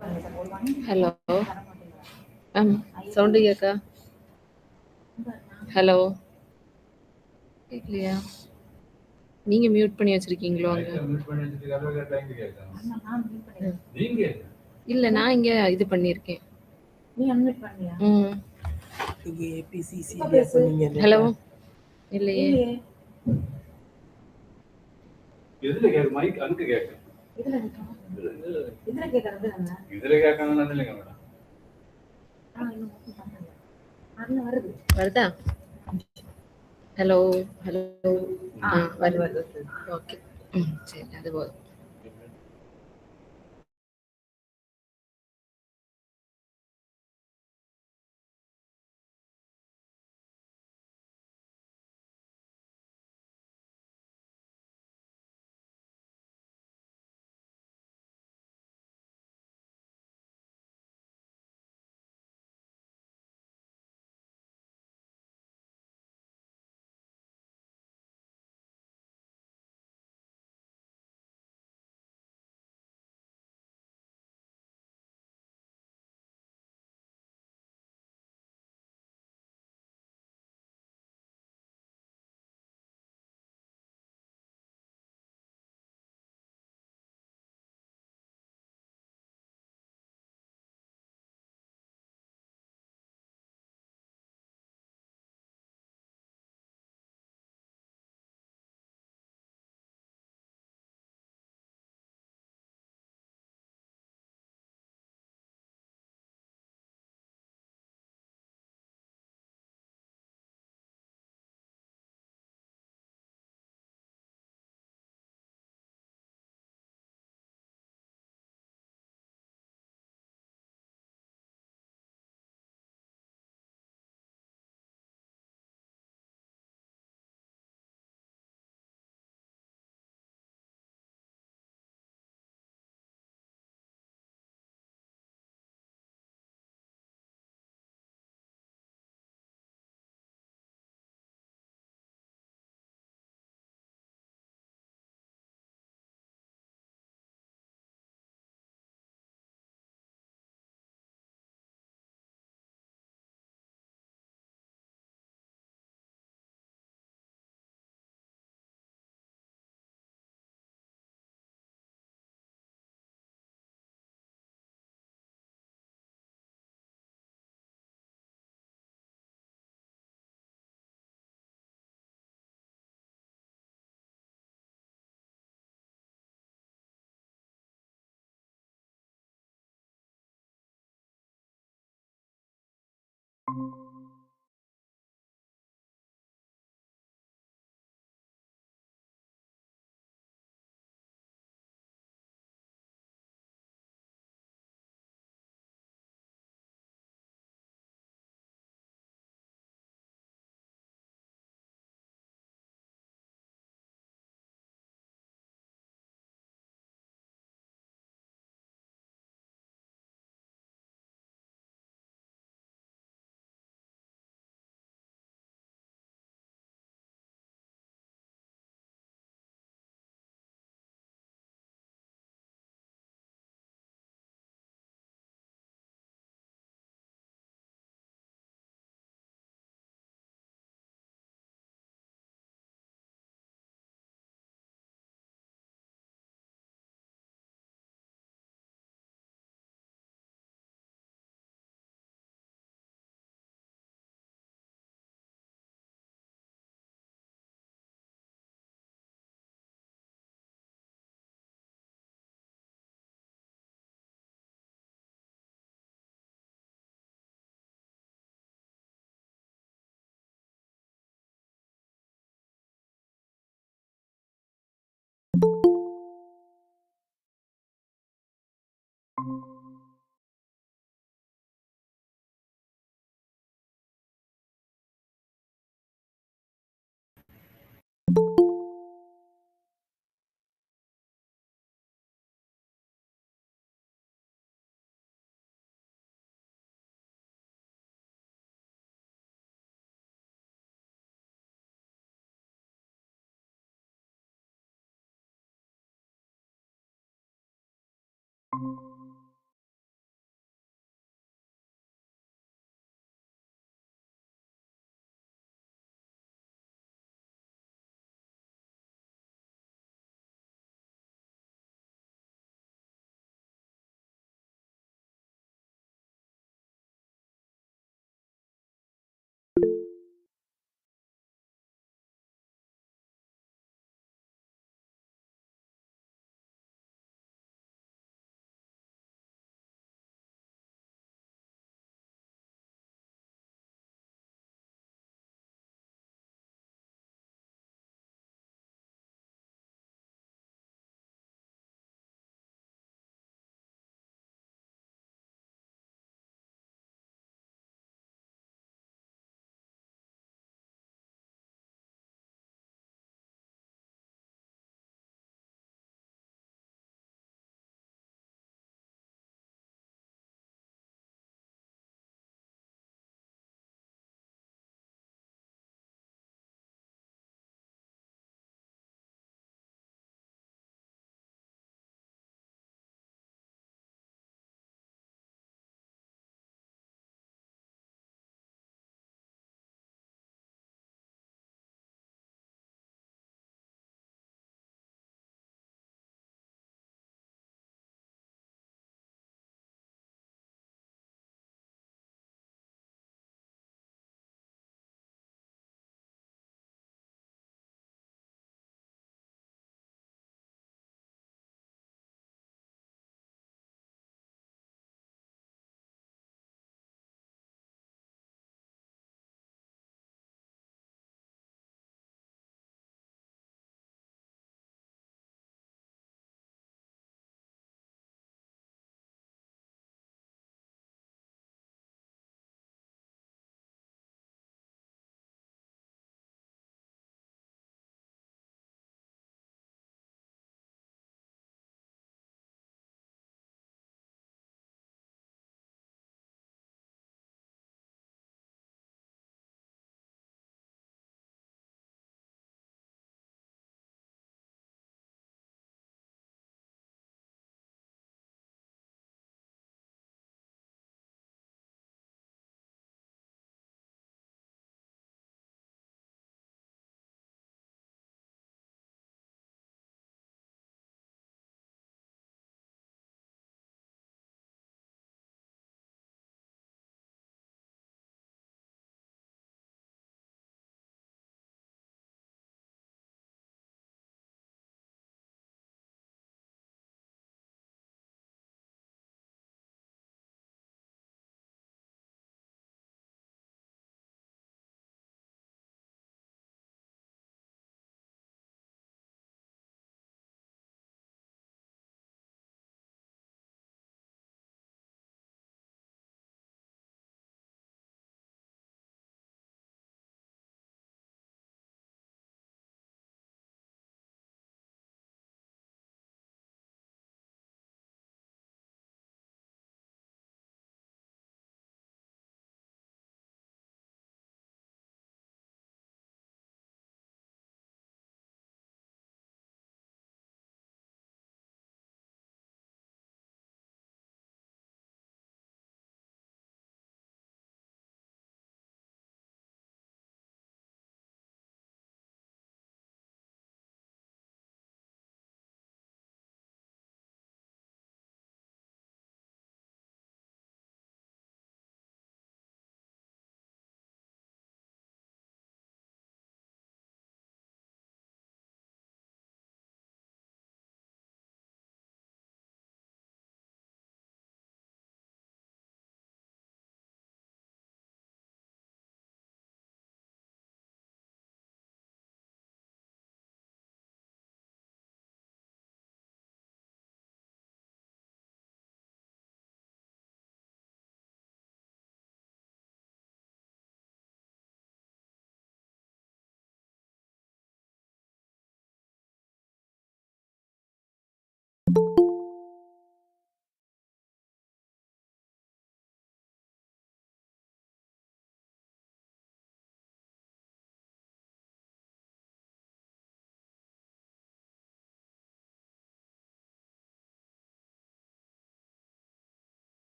Hello ma'am, sound கேக்கா? Hello கேட்கலையா? நீங்க மியூட் பண்ணி வச்சிருக்கீங்களோ அங்க? இல்ல, நான் இங்க இது பண்ணியிருக்கேன். ம். நீங்க APCC இல்லையா சொன்னீங்க ஹலோ இல்லையா? இல்லையே. எதுல கேக்கு? மைக் அங்க கேக்கு. இதுல கேட்கணும் இல்லைங்க மேடம். வருதா? Hello hello. வருது. ஓகே. சரி, அது போதும்.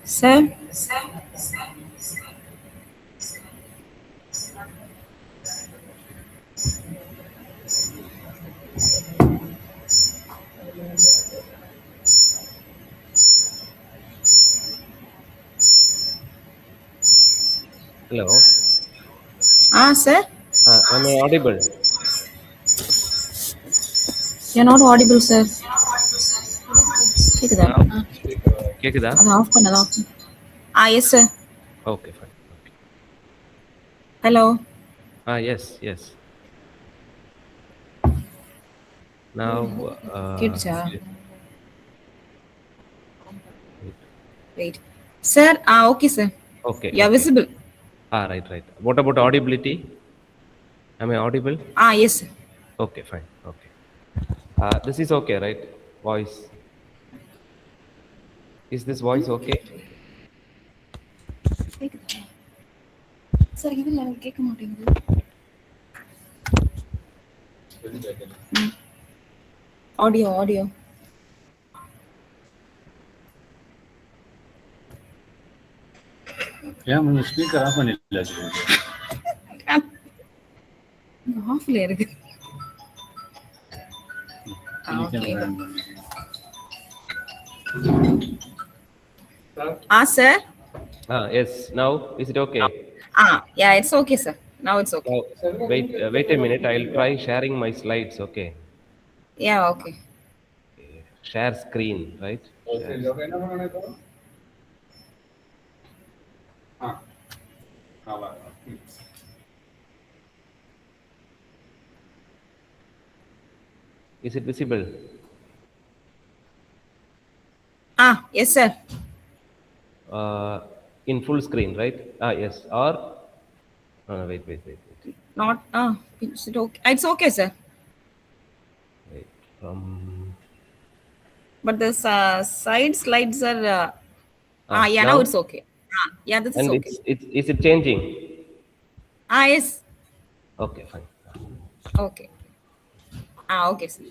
Sir? Hello. Sir? Am I audible? You're not audible, sir. கேக்குதா? கேக்குதா? அது ஆஃப் பண்ணதா? Yes, sir. Okay, fine. Okay. Hello. Yes. Now, கேட்டுச்சா? wait. Wait. Sir, okay, sir. Okay. You're Okay. visible. Right. What about audibility? Am I audible? Yes, sir. Okay, fine. Okay. This is okay, right? Voice. Is this voice okay? கேக்குதா? Sir இதுல கேட்க மாட்டேங்குது. Audio. ஏன் நீங்க speaker of பண்ணிடல? ஆஃப்ல இருக்கு. Okay. Sir? Yes. Now, is it okay? Yeah, it's okay, sir. Now it's okay. Now, wait a minute. I'll try sharing my slides, okay? Yeah, okay. Share screen, right? Okay. என்ன பண்ணணும் இப்போ? Is it visible? Yes, sir. In full screen, right? Yes. Or wait. Not, is it okay? It's okay, sir. Wait. But the side slides are, yeah, now it's okay. Yeah, this is And okay. is it changing? Yes. Okay, fine. Okay. Okay, sir.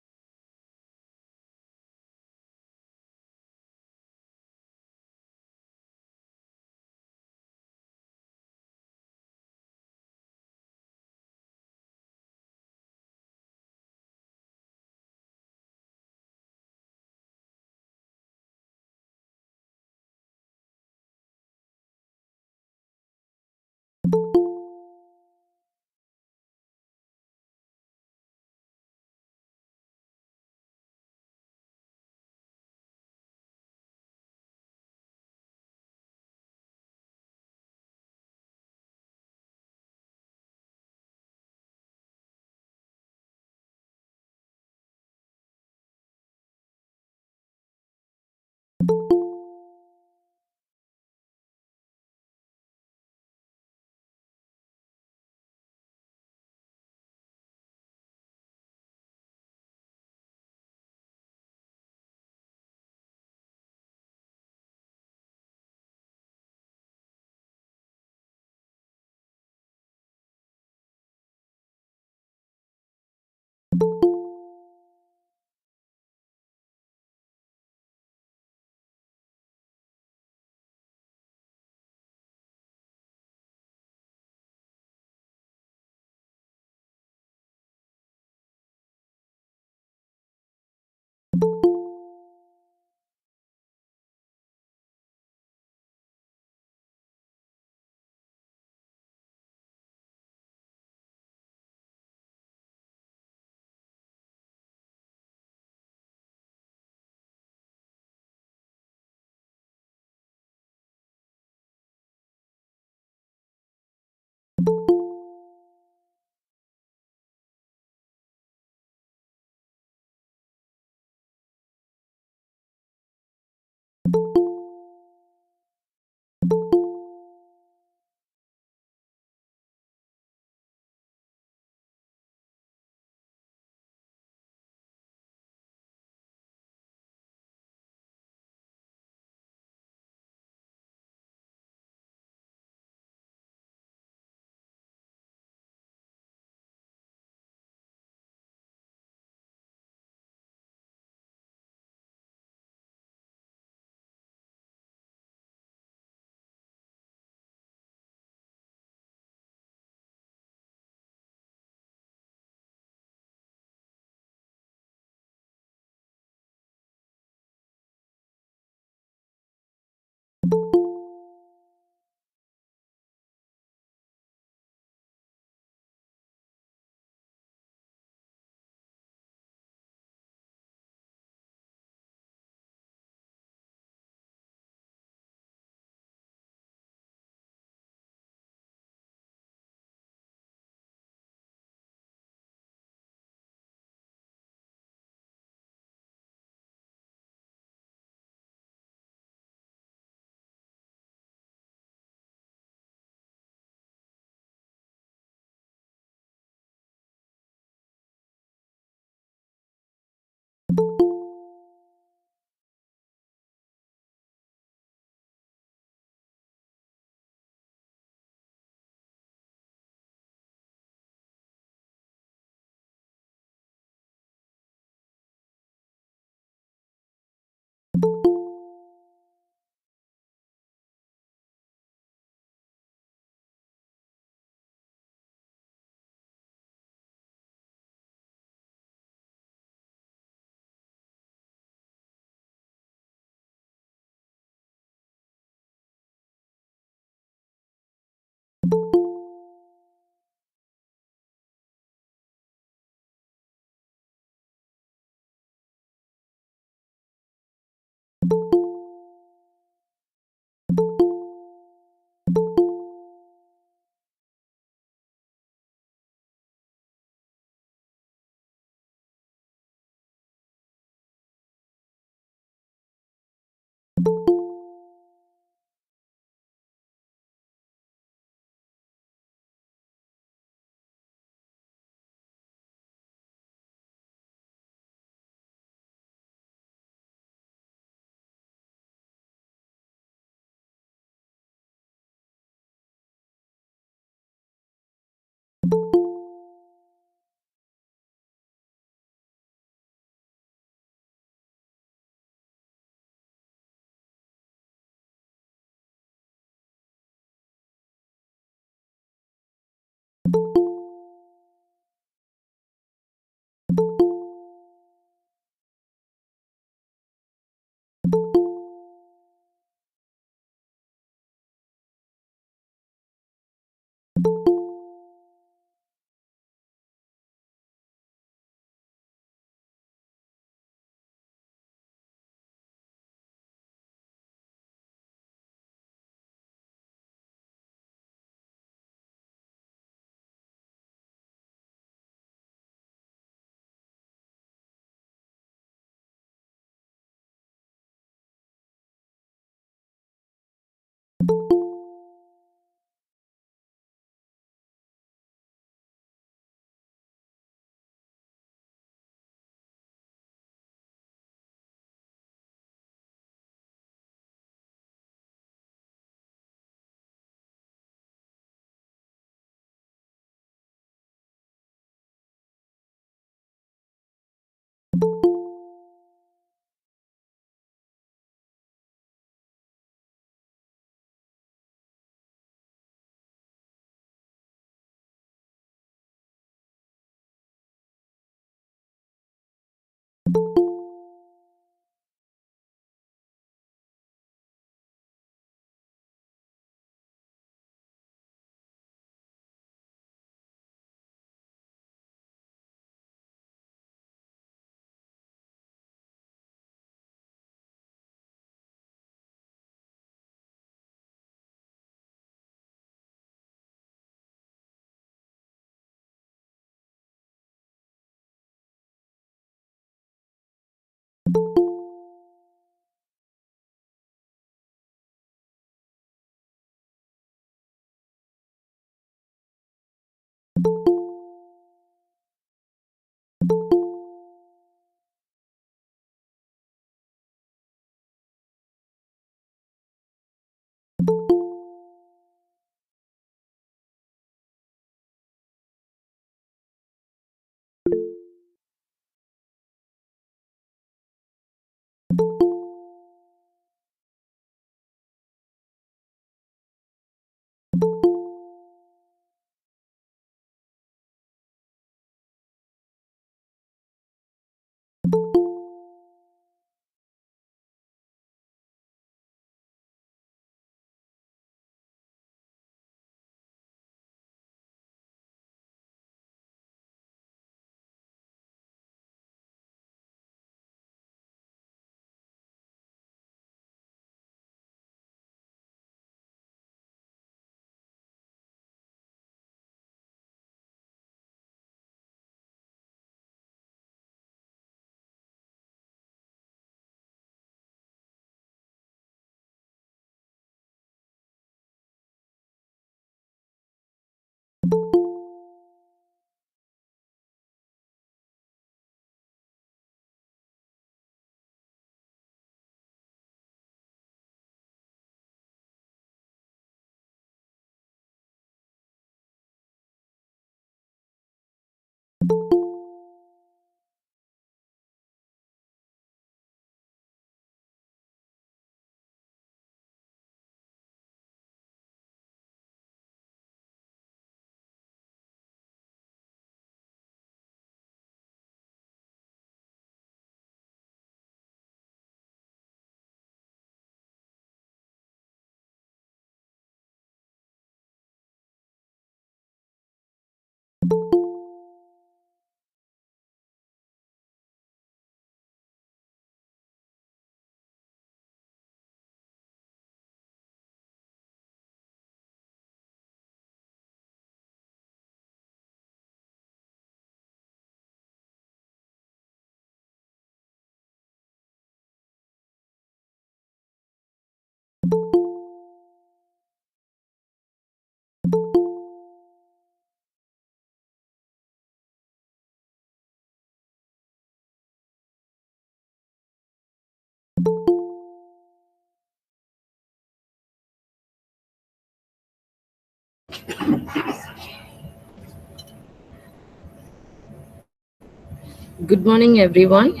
Good morning, everyone.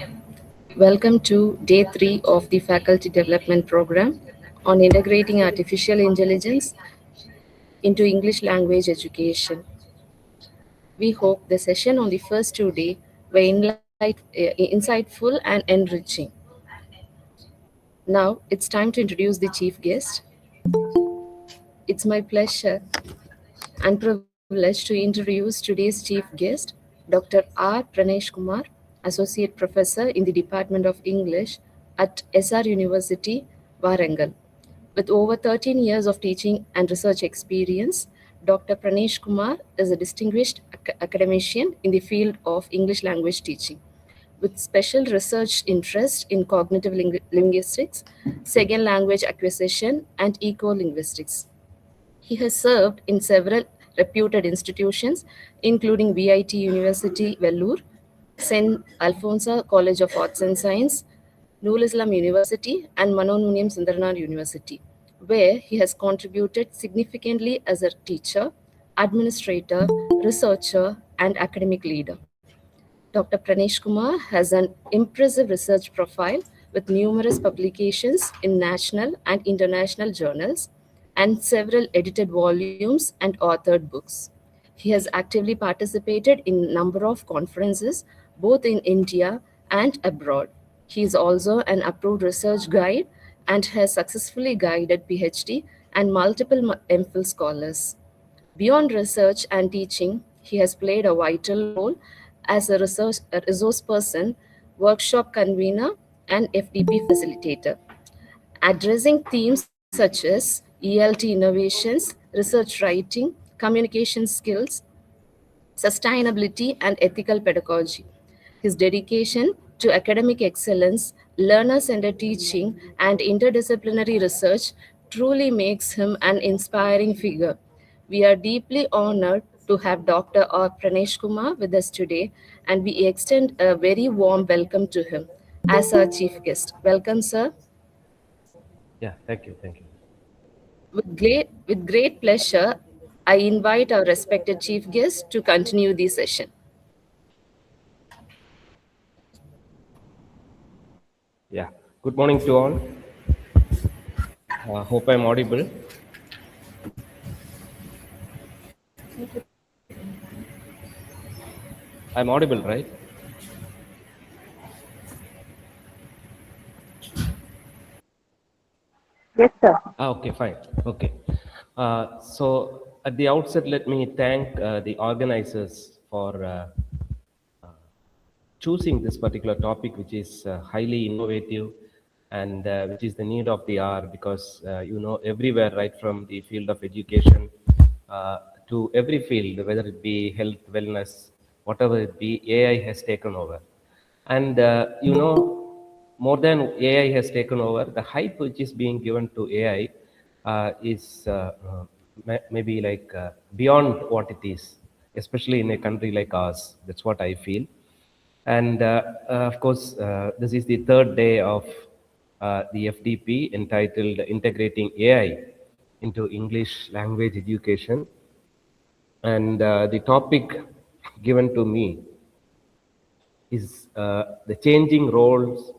Welcome to day 3 of the Faculty Development Program on integrating artificial intelligence into English language education. We hope the session on the first 2 days were insightful and enriching. Now it's time to introduce the chief guest. It's my pleasure and privilege to introduce today's chief guest, Dr. R. Pranesh Kumar, Associate Professor in the Department of English at SR University, Warangal. With over 13 years of teaching and research experience, Dr. Pranesh Kumar is a distinguished academician in the field of English language teaching, with special research interest in cognitive linguistics, second language acquisition, and eco-linguistics. He has served in several reputed institutions, including VIT University, Vellore, St. Alfonso College of Arts and Science, Noor Islam University, and Manonunim Sundarnar University, where he has contributed significantly as a teacher, administrator, researcher, and academic leader. Dr. Pranesh Kumar has an impressive research profile with numerous publications in national and international journals and several edited volumes and authored books. He has actively participated in a number of conferences both in India and abroad. He is also an approved research guide and has successfully guided PhD and multiple MPhil scholars. Beyond research and teaching, he has played a vital role as a resource person, workshop convener, and FDP facilitator, addressing themes such as ELT innovations, research writing, communication skills, sustainability, and ethical pedagogy. His dedication to academic excellence, learner centered teaching, and interdisciplinary research truly makes him an inspiring figure. We are deeply honored to have Dr. R. Pranesh Kumar with us today, and we extend a very warm welcome to him as our chief guest. Welcome, sir. Yeah, thank you, thank you. With great pleasure, I invite our respected chief guest to continue the session. Yeah, good morning to all. Hope I'm audible. I'm audible, right? Yes, sir. Okay, fine. Okay. So at the outset, let me thank the organizers for choosing this particular topic, which is highly innovative and which is the need of the hour, because everywhere, right from the field of education to every field, whether it be health, wellness, whatever it be, AI has taken over. And more than AI has taken over, the hype which is being given to AI is maybe like beyond what it is, especially in a country like ours. That's what I feel. And of course, this is the third day of the FDP, entitled Integrating AI into English Language Education. And the topic given to me is the changing role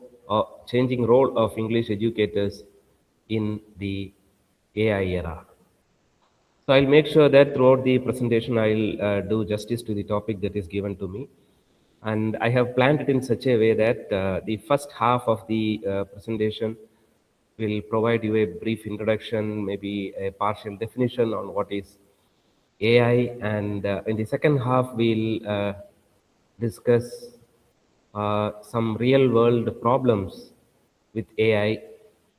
of English educators in the AI era. So I'll make sure that throughout the presentation, I'll do justice to the topic that is given to me. And I have planned it in such a way that the first half of the presentation will provide you a brief introduction, maybe a partial definition on what is AI. And in the second half, we'll discuss some real world problems with AI,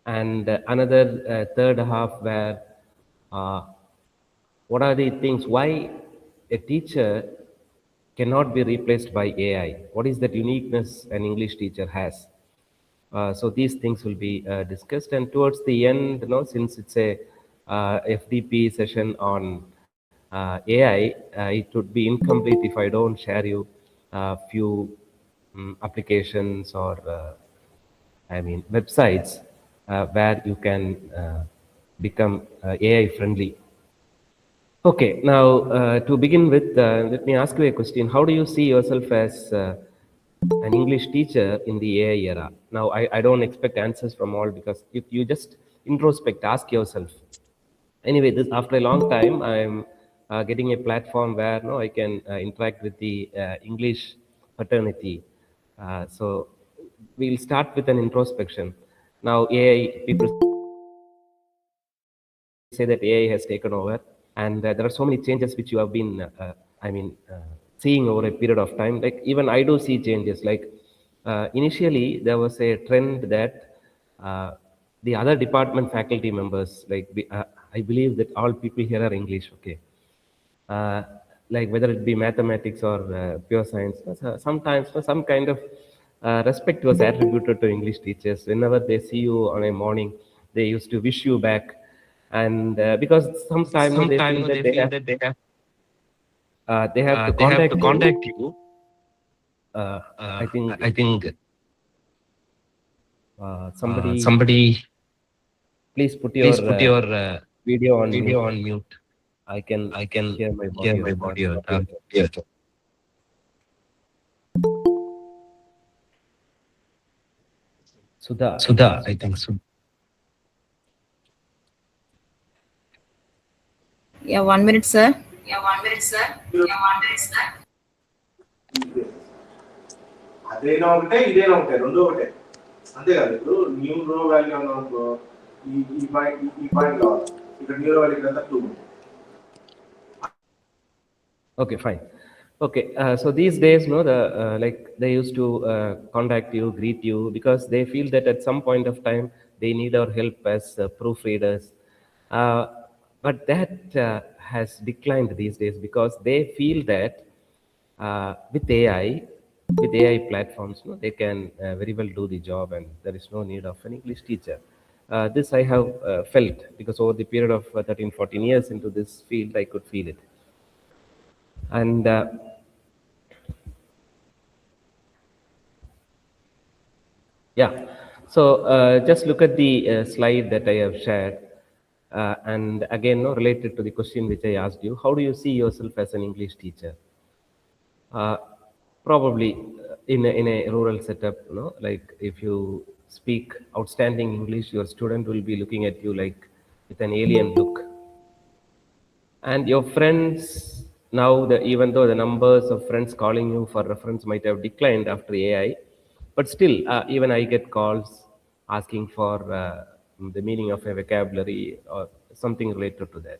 and another third half where what are the things why a teacher cannot be replaced by AI. What is that uniqueness an English teacher has? So these things will be discussed, and towards the end, since it's a FDP session on AI, it would be incomplete if I don't share you a few applications or websites where you can become AI friendly. Okay, now to begin with, let me ask you a question. How do you see yourself as an English teacher in the AI era? Now, I don't expect answers from all, because if you just introspect, ask yourself. Anyway, this after a long time, I'm getting a platform where I can interact with the English fraternity. So we'll start with an introspection. Now AI, people say that AI has taken over, and there are so many changes which you have been, seeing over a period of time. Like even I do see changes. Like initially there was a trend that the other department faculty members, like I believe that all people here are English, okay. Uh, like whether it be mathematics or pure science, sometimes some kind of respect was attributed to English teachers. Whenever they see you on a morning, they used to wish you back, and because sometimes they feel that they have to contact you. I think somebody, please put your video on mute. I can hear my body or audio. Sudha, I think. Yeah, 1 minute, sir. అదేనా ఒకటే ఇదేనా ఒకటే రెండో ఒకటే అంతేకాదు. ఇప్పుడు new రో value అనుకో ఈ పాయింట్ కావాలి, ఇక్కడ న్యూ రో వాల్యూ కదా 2. Okay, fine. Okay, so these days, like they used to contact you, greet you, because they feel that at some point of time they need our help as proofreaders. But that has declined these days because they feel that with AI platforms, they can very well do the job, and there is no need of an English teacher. This I have felt, because over the period of 13-14 years into this field, I could feel it. And yeah, so just look at the slide that I have shared, and again, related to the question which I asked you: how do you see yourself as an English teacher? Probably in a rural setup, like if you speak outstanding English, your student will be looking at you like with an alien look. And your friends now, even though the numbers of friends calling you for reference might have declined after AI, but still, even I get calls asking for the meaning of a vocabulary or something related to that.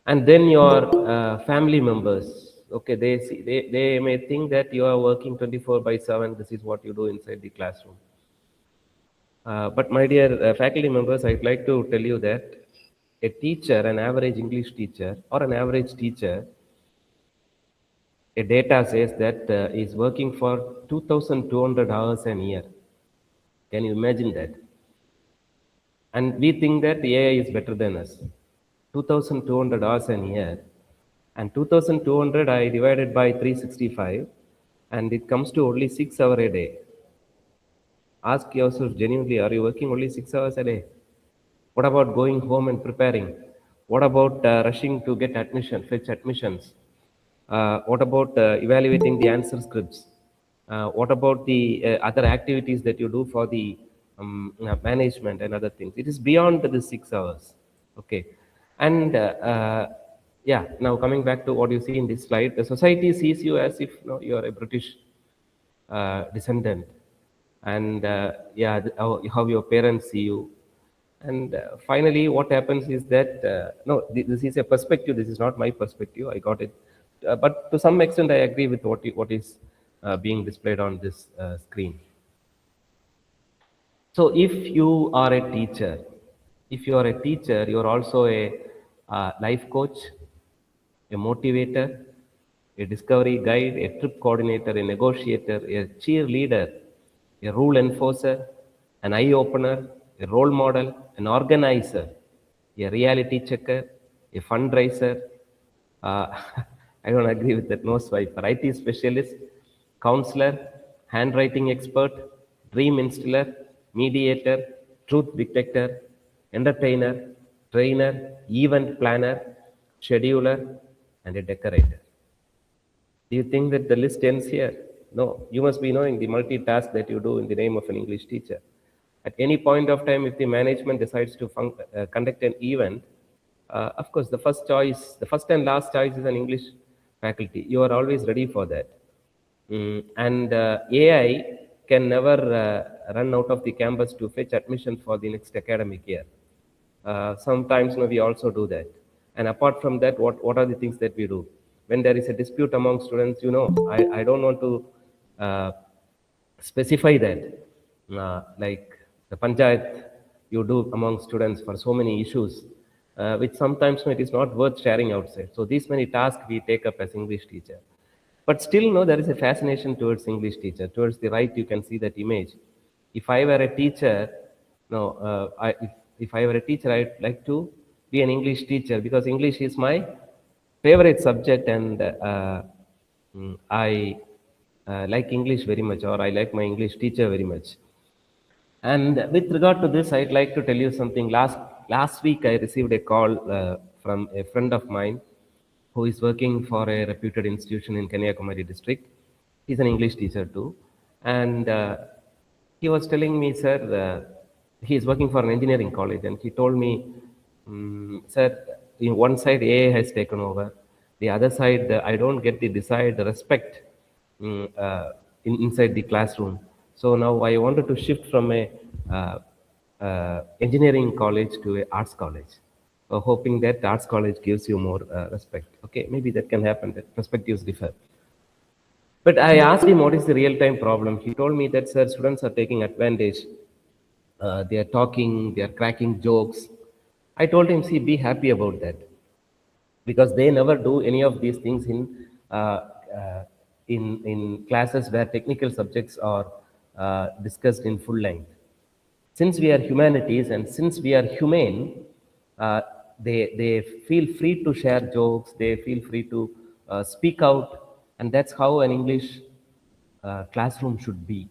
And then your family members, okay, they may think that you are working 24/7. This is what you do inside the classroom. But my dear faculty members, I'd like to tell you that a teacher, an average English teacher or an average teacher, a data says that is working for 2,200 hours a year. Can you imagine that? And we think that the AI is better than us. 2,200 hours a year, and 2,200 I divided by 365, and it comes to only 6 hours a day. Ask yourself genuinely, are you working only 6 hours a day? What about going home and preparing? What about rushing to get admission, fetch admissions? What about evaluating the answer scripts? What about the other activities that you do for the management and other things? It is beyond the 6 hours. Okay. And yeah, now coming back to what you see in this slide, the society sees you as if you are a British descendant. And yeah, how your parents see you. And finally, what happens is that, no, this is a perspective. This is not my perspective. I got it. But to some extent, I agree with what is being displayed on this screen. So if you are a teacher, you are also a life coach, a motivator, a discovery guide, a trip coordinator, a negotiator, a cheerleader, a rule enforcer, an eye opener, a role model, an organizer, a reality checker, a fundraiser. I don't agree with that, no swiper. IT specialist, counselor, handwriting expert, dream instiller, mediator, truth detector, entertainer, trainer, event planner, scheduler, and a decorator. Do you think that the list ends here? No, you must be knowing the multitask that you do in the name of an English teacher. At any point of time, if the management decides to conduct an event, Of course, the first and last choice is an English faculty. You are always ready for that. And AI can never run out of the campus to fetch admission for the next academic year. Sometimes we also do that. And apart from that, what are the things that we do? When there is a dispute among students, I don't want to specify that. Like the panchayat you do among students for so many issues, which sometimes it is not worth sharing outside. So these many tasks we take up as English teacher. But still, no, there is a fascination towards English teacher. Towards the right, you can see that image. If I were a teacher, if I were a teacher, I'd like to be an English teacher because English is my favorite subject, and I like English very much, or I like my English teacher very much. And with regard to this, I'd like to tell you something. Last week, I received a call from a friend of mine who is working for a reputed institution in Kanyakumari district. He's an English teacher too. And he was telling me, sir, he is working for an engineering college. And he told me, sir, in one side AI has taken over. The other side, I don't get the desired respect inside the classroom. So now I wanted to shift from a engineering college to a arts college, hoping that arts college gives you more respect. Okay, maybe that can happen, that perspectives differ. But I asked him what is the real-time problem. He told me that, sir, students are taking advantage. They are talking, they are cracking jokes. I told him, see, be happy about that, because they never do any of these things in classes where technical subjects are discussed in full length. Since we are humanities and since we are humane, they feel free to share jokes, they feel free to speak out, and that's how an English classroom should be.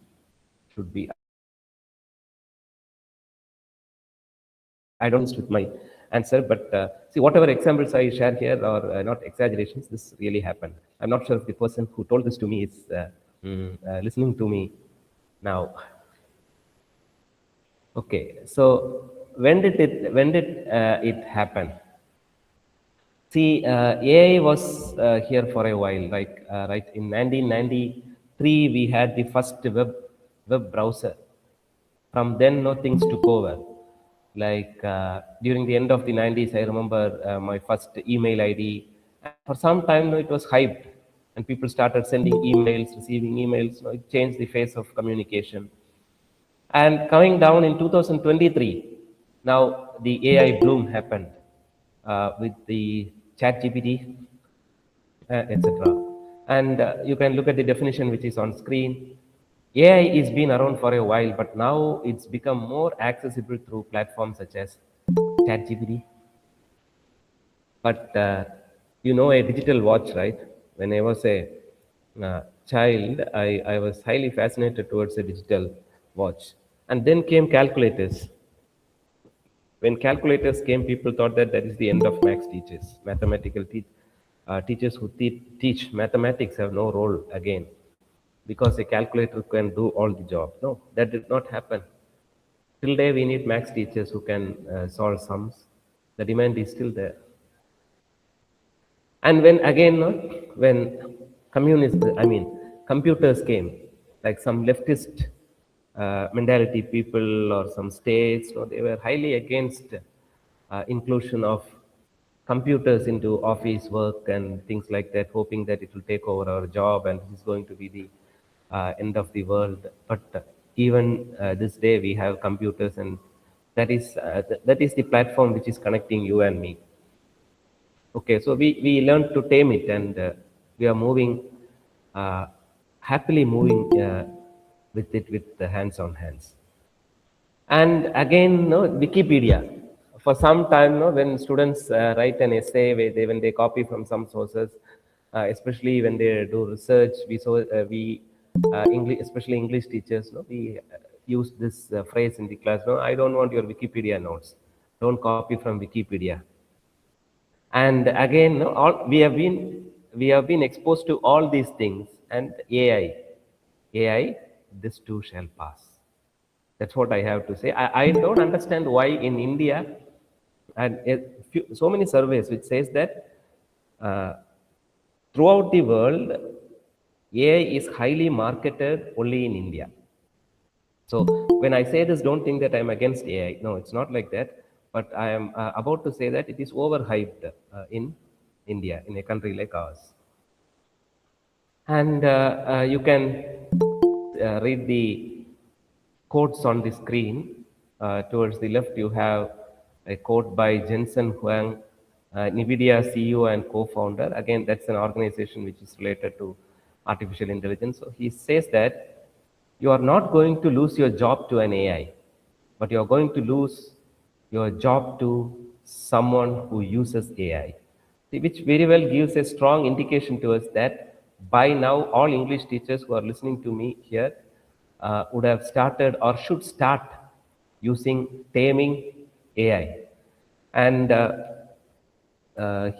I don't with my answer, but see, whatever examples I share here are not exaggerations. This really happened. I'm not sure if the person who told this to me is listening to me now. Okay, so when did it happen? See, AI was here for a while. Like right in 1993, we had the first web browser. From then, no things took over. Like during the end of the 90s, I remember my first email ID. And for some time, it was hyped, and people started sending emails, receiving emails. It changed the face of communication. And coming down in 2023, now the AI bloom happened with the ChatGPT, etc. And you can look at the definition which is on screen. AI is been around for a while, but now it's become more accessible through platforms such as ChatGPT. But a digital watch, right? When I was a child, I was highly fascinated towards a digital watch. And then came calculators. When calculators came, people thought that is the end of maths teachers. Teachers who teach mathematics have no role again, because a calculator can do all the job. No, that did not happen. Till day we need maths teachers who can solve sums. The demand is still there. And when computers came, like some leftist mentality people or some states, they were highly against inclusion of computers into office work and things like that, hoping that it will take over our job and this is going to be the end of the world. But even this day we have computers, and that is the platform which is connecting you and me. Okay, so we learned to tame it, and we are moving, happily moving with it with the hands on hands. And again, Wikipedia. For some time, when students write an essay, when they copy from some sources, especially when they do research, English, especially English teachers, we use this phrase in the class. No, I don't want your Wikipedia notes. Don't copy from Wikipedia. And again, we have been exposed to all these things, and AI, this too shall pass. That's what I have to say. I don't understand why in India and so many surveys which says that throughout the world, AI is highly marketed only in India. So when I say this, don't think that I'm against AI. No, it's not like that. But I am about to say that it is overhyped in India, in a country like ours. And you can read the quotes on the screen. Towards the left, you have a quote by Jensen Huang, NVIDIA CEO and co-founder. Again, that's an organization which is related to artificial intelligence. So he says that you are not going to lose your job to an AI, but you are going to lose your job to someone who uses AI. See, which very well gives a strong indication to us that by now all English teachers who are listening to me here would have started or should start using taming AI. And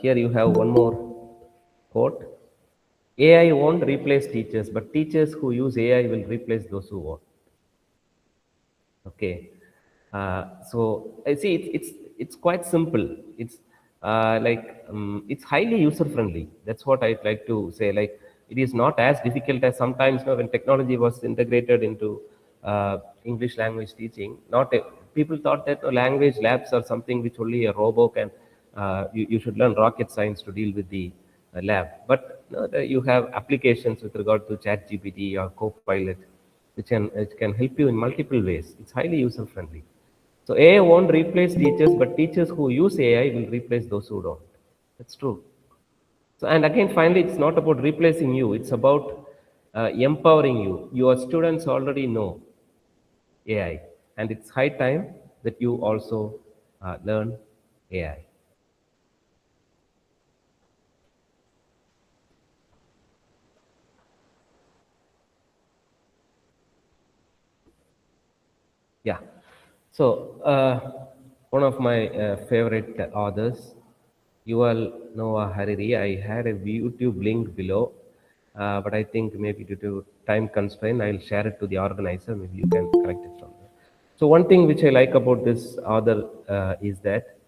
here you have one more quote. AI won't replace teachers, but teachers who use AI will replace those who won't. Okay, so I see it's quite simple. It's it's highly user friendly. That's what I'd like to say. Like, it is not as difficult as sometimes, when technology was integrated into English language teaching. People thought that language labs are something which only a robot can. You should learn rocket science to deal with the lab. But you have applications with regard to ChatGPT or Copilot, which can help you in multiple ways. It's highly user friendly. So AI won't replace teachers, but teachers who use AI will replace those who don't. That's true. So, and again, finally, it's not about replacing you. It's about empowering you. Your students already know AI, and it's high time that you also learn AI. Yeah. So one of my favorite authors, Yuval Noah Harari. I had a YouTube link below, but I think maybe due to time constraint, I'll share it to the organizer. Maybe you can correct it from there. So one thing which I like about this author is that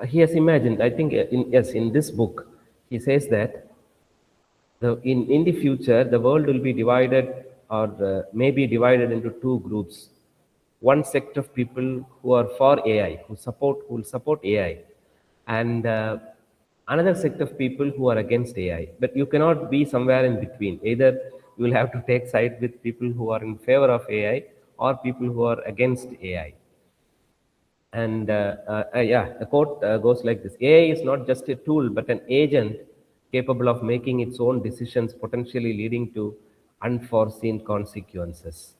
he has imagined. I think in this book, he says that in the future, the world will be divided or may be divided into two groups. One sect of people who are for AI, who will support AI, and another sect of people who are against AI. But you cannot be somewhere in between. Either you will have to take side with people who are in favor of AI or people who are against AI. And yeah, the quote goes like this: AI is not just a tool, but an agent capable of making its own decisions, potentially leading to unforeseen consequences.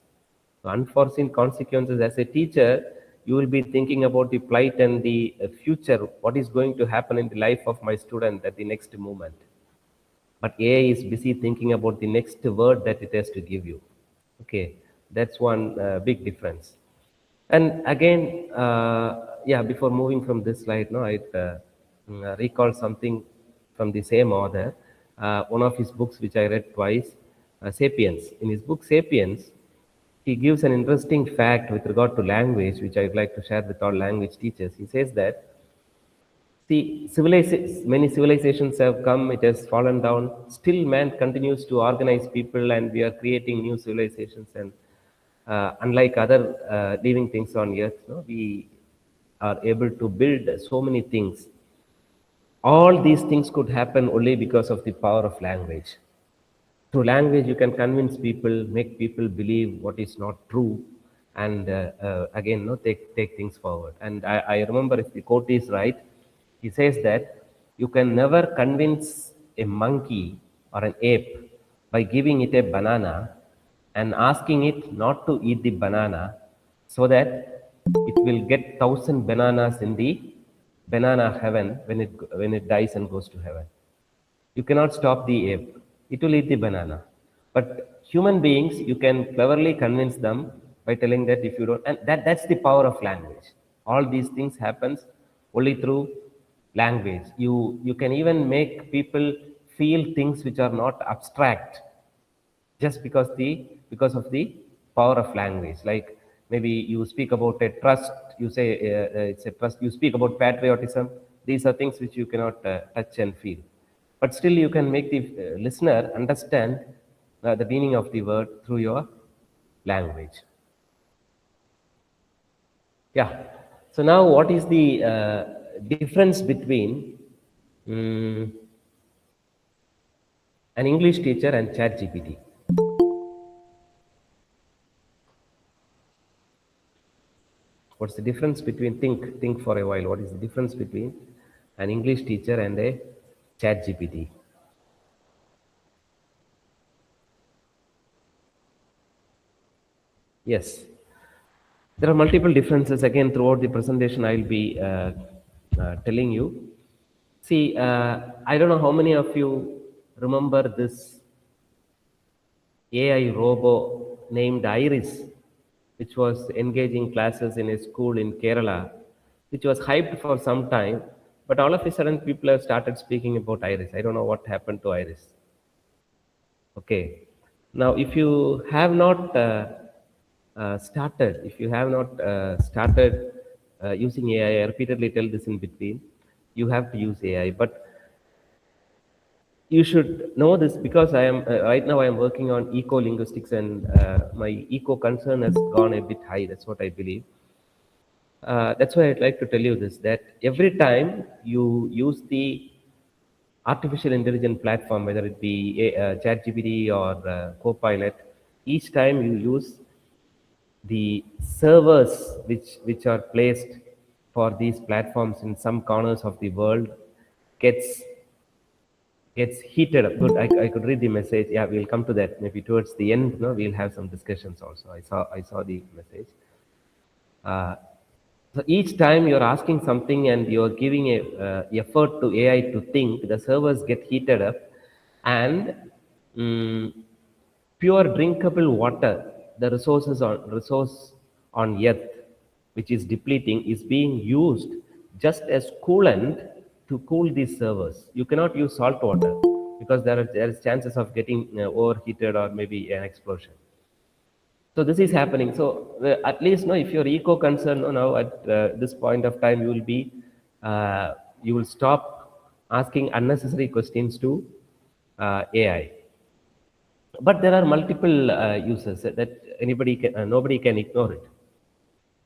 So unforeseen consequences, as a teacher, you will be thinking about the plight and the future, what is going to happen in the life of my student at the next moment. But AI is busy thinking about the next word that it has to give you. Okay, that's one big difference. And again, yeah, before moving from this slide, no, I recall something from the same author. One of his books, which I read twice, Sapiens. In his book Sapiens, he gives an interesting fact with regard to language, which I'd like to share with all language teachers. He says that, see, many civilizations have come, it has fallen down. Still, man continues to organize people, and we are creating new civilizations. And unlike other living things on earth, we are able to build so many things. All these things could happen only because of the power of language. Through language, you can convince people, make people believe what is not true, and again, take things forward. And I remember, if the quote is right, he says that you can never convince a monkey or an ape by giving it a banana and asking it not to eat the banana, so that it will get 1,000 bananas in the banana heaven when it dies and goes to heaven. You cannot stop the ape. It will eat the banana. But human beings, you can cleverly convince them by telling that if you don't, and that's the power of language. All these things happens only through language. You can even make people feel things which are not abstract, just because of the power of language. Like Maybe you speak about a trust, you say it's a trust, you speak about patriotism. These are things which you cannot touch and feel. But still you can make the listener understand the meaning of the word through your language. Yeah. So now what is the difference between an English teacher and ChatGPT? What's the difference between, think for a while, what is the difference between an English teacher and a ChatGPT? Yes. There are multiple differences. Again, throughout the presentation, I'll be telling you. See, I don't know how many of you remember this AI robo named Iris, which was engaging classes in a school in Kerala, which was hyped for some time, but all of a sudden people have started speaking about Iris. I don't know what happened to Iris. Okay. Now, if you have not started using AI, I repeatedly tell this in between, you have to use AI. But you should know this because I am right now I am working on eco-linguistics, and my eco concern has gone a bit high. That's what I believe. That's why I'd like to tell you this, that every time you use the artificial intelligence platform, whether it be ChatGPT or Copilot, each time you use the servers which are placed for these platforms in some corners of the world gets heated up. Good, I could read the message. Yeah, we'll come to that maybe towards the end. No, we'll have some discussions also. I saw the message. So each time you're asking something and you're giving a effort to AI to think, the servers get heated up, and pure drinkable water, the resource on Earth, which is depleting, is being used just as coolant to cool these servers. You cannot use salt water because there is chances of getting overheated or maybe an explosion. So this is happening. So at least if you're eco concerned, now at this point of time, you will stop asking unnecessary questions to AI. But there are multiple uses that nobody can ignore it.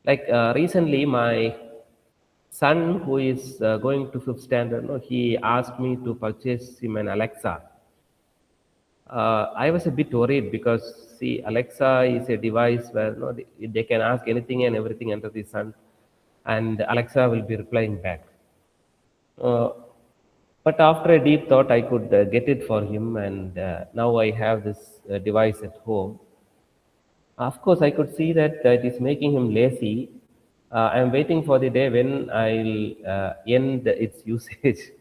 Like recently, my son, who is going to 5th standard, he asked me to purchase him an Alexa. I was a bit worried because, see, Alexa is a device where they can ask anything and everything under the sun, and Alexa will be replying back. But after a deep thought, I could get it for him, and now I have this device at home. Of course, I could see that it is making him lazy. I am waiting for the day when I'll end its usage.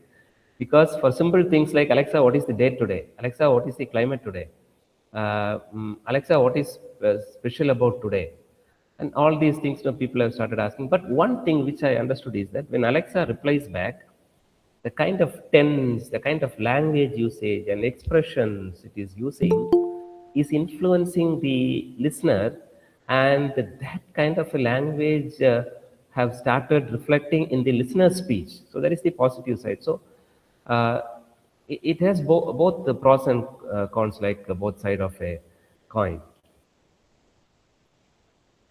Because for simple things like, Alexa, what is the date today? Alexa, what is the climate today? Alexa, what is special about today? And all these things people have started asking. But one thing which I understood is that when Alexa replies back, the kind of tense, the kind of language usage and expressions it is using is influencing the listener, and that kind of a language have started reflecting in the listener's speech. So that is the positive side. So it has both the pros and cons, like both sides of a coin.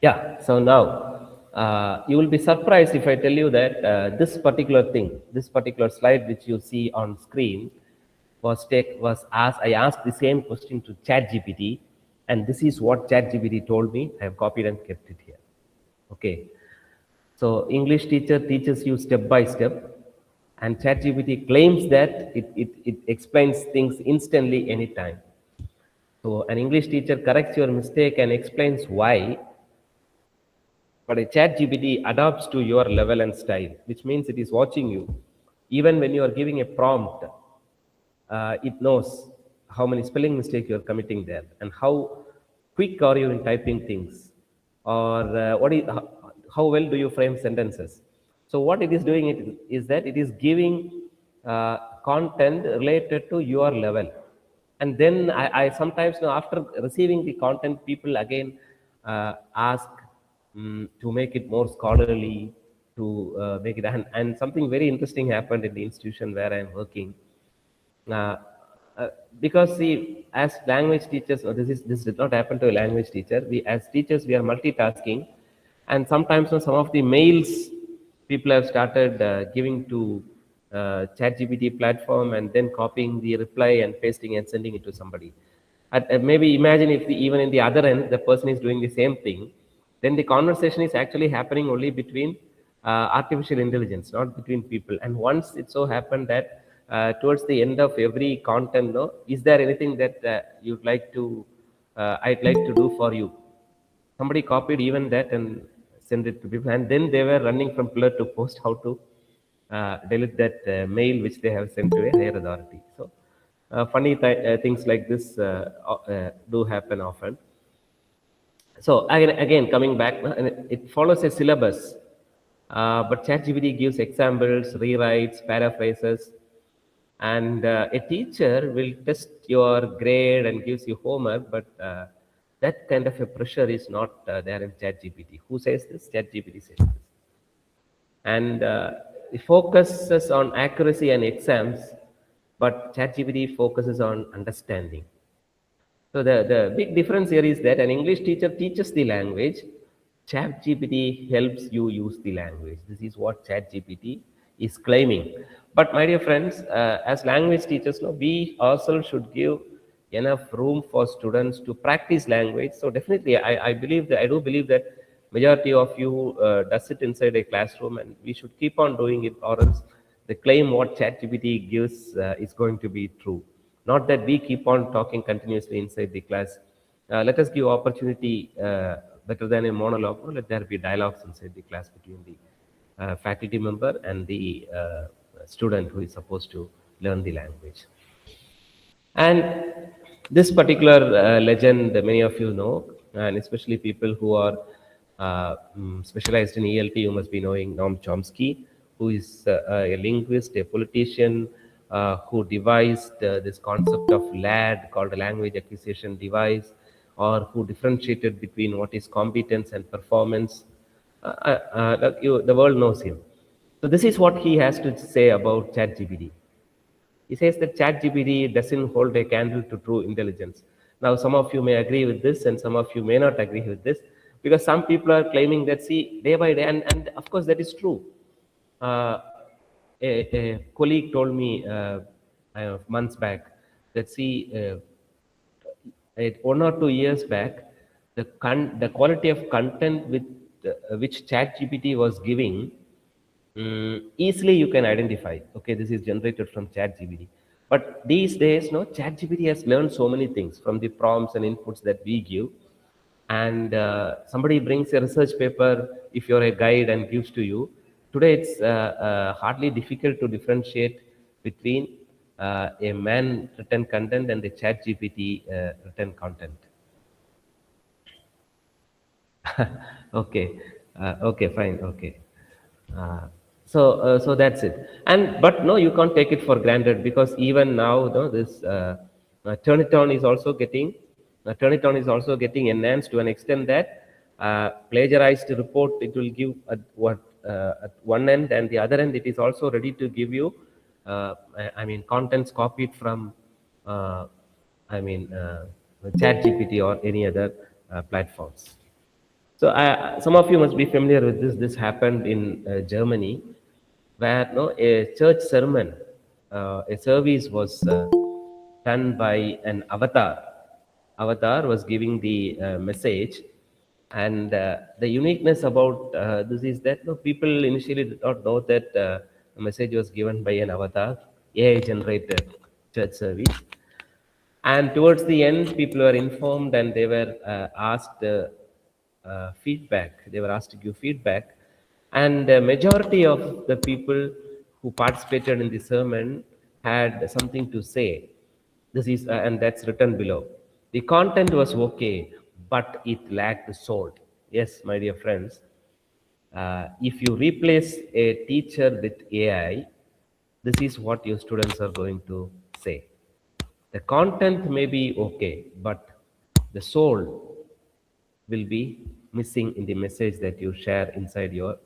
Yeah, so now you will be surprised if I tell you that this particular slide which you see on screen I asked the same question to ChatGPT, and this is what ChatGPT told me. I have copied and kept it here. Okay. So English teacher teaches you step by step, and ChatGPT claims that it explains things instantly anytime. So an English teacher corrects your mistake and explains why, but a ChatGPT adapts to your level and style, which means it is watching you. Even when you are giving a prompt, it knows how many spelling mistakes you are committing there, and how quick are you in typing things, or how well do you frame sentences. So what it is doing is that it is giving content related to your level. And then I sometimes, after receiving the content, people again ask to make it more scholarly, to make it. And something very interesting happened in the institution where I am working. Uh, uh, because see, as language teachers, this did not happen to a language teacher. We as teachers we are multitasking, and sometimes some of the mails people have started giving to ChatGPT platform and then copying the reply and pasting and sending it to somebody. Maybe imagine if even in the other end the person is doing the same thing, then the conversation is actually happening only between artificial intelligence, not between people. And once it so happened that towards the end of every content, no, is there anything that you'd like to, I'd like to do for you? Somebody copied even that and sent it to people, and then they were running from pillar to post how to delete that mail which they have sent to a higher authority. So funny things like this do happen often. So again coming back, it follows a syllabus, but ChatGPT gives examples, rewrites, paraphrases, and a teacher will test your grade and gives you homework, but that kind of a pressure is not there in ChatGPT. Who says this? ChatGPT says this. And it focuses on accuracy and exams, but ChatGPT focuses on understanding. So the big difference here is that an English teacher teaches the language, ChatGPT helps you use the language. This is what ChatGPT is claiming. But my dear friends, as language teachers, no, we ourselves should give enough room for students to practice language. So definitely, I believe that I do believe that majority of you does sit inside a classroom, and we should keep on doing it, or else the claim what ChatGPT gives is going to be true. Not that we keep on talking continuously inside the class. Let us give opportunity better than a monologue. No? Let there be dialogues inside the class between the faculty member and the student who is supposed to learn the language. And this particular legend, many of you know, and especially people who are specialized in ELT, you must be knowing Noam Chomsky, who is a linguist, a politician, who devised this concept of LAD, called a language acquisition device, or who differentiated between what is competence and performance. The world knows him. So this is what he has to say about ChatGPT. He says that ChatGPT doesn't hold a candle to true intelligence. Now, some of you may agree with this, and some of you may not agree with this, because some people are claiming that, see, day by day, and of course that is true. A colleague told me months back that, see, 1 or 2 years back, the quality of content with which ChatGPT was giving, easily you can identify, okay, this is generated from ChatGPT. But these days, no, ChatGPT has learned so many things from the prompts and inputs that we give. And somebody brings a research paper, if you're a guide, and gives to you. Today, it's hardly difficult to differentiate between a man written content and the ChatGPT written content. Okay, okay, fine, okay. So that's it. But no, you can't take it for granted, because even now, no, this Turnitin is also getting enhanced to an extent that plagiarized report it will give at one end, and the other end it is also ready to give you contents copied from ChatGPT or any other platforms. So some of you must be familiar with this. This happened in Germany, where a church sermon, a service was done by an avatar. Avatar was giving the message, and the uniqueness about this is that people initially did not know that the message was given by an avatar, AI-generated church service. And towards the end, people were informed, and they were asked feedback. They were asked to give feedback, and the majority of the people who participated in the sermon had something to say. This is, and that's written below. The content was okay, but it lacked soul. Yes, my dear friends, if you replace a teacher with AI, this is what your students are going to say. The content may be okay, but the soul will be missing in the message that you share inside your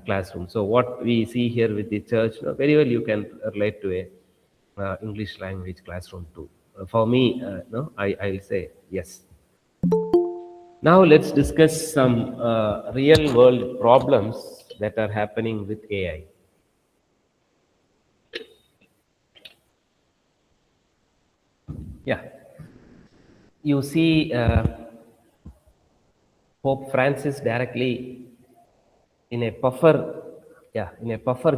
classroom. So what we see here with the church, very well you can relate to a English language classroom too. For me, no, I will say yes. Now let's discuss some real world problems that are happening with AI. Yeah, you see Pope Francis directly in a puffer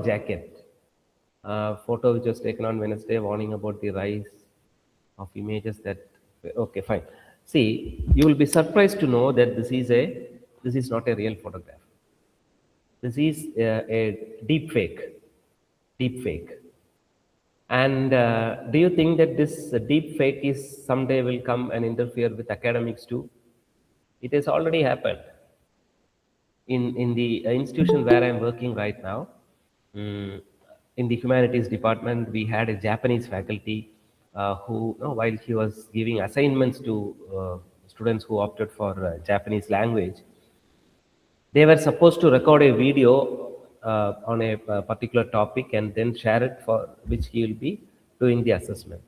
jacket. Photo which was taken on Wednesday, warning about the rise of images that. Okay, fine. See, you will be surprised to know that this is not a real photograph. This is a deep fake. Deep fake. And do you think that this deep fake is someday will come and interfere with academics too? It has already happened. In the institution where I'm working right now, in the humanities department, we had a Japanese faculty who, while he was giving assignments to students who opted for Japanese language, they were supposed to record a video on a particular topic and then share it, for which he will be doing the assessment.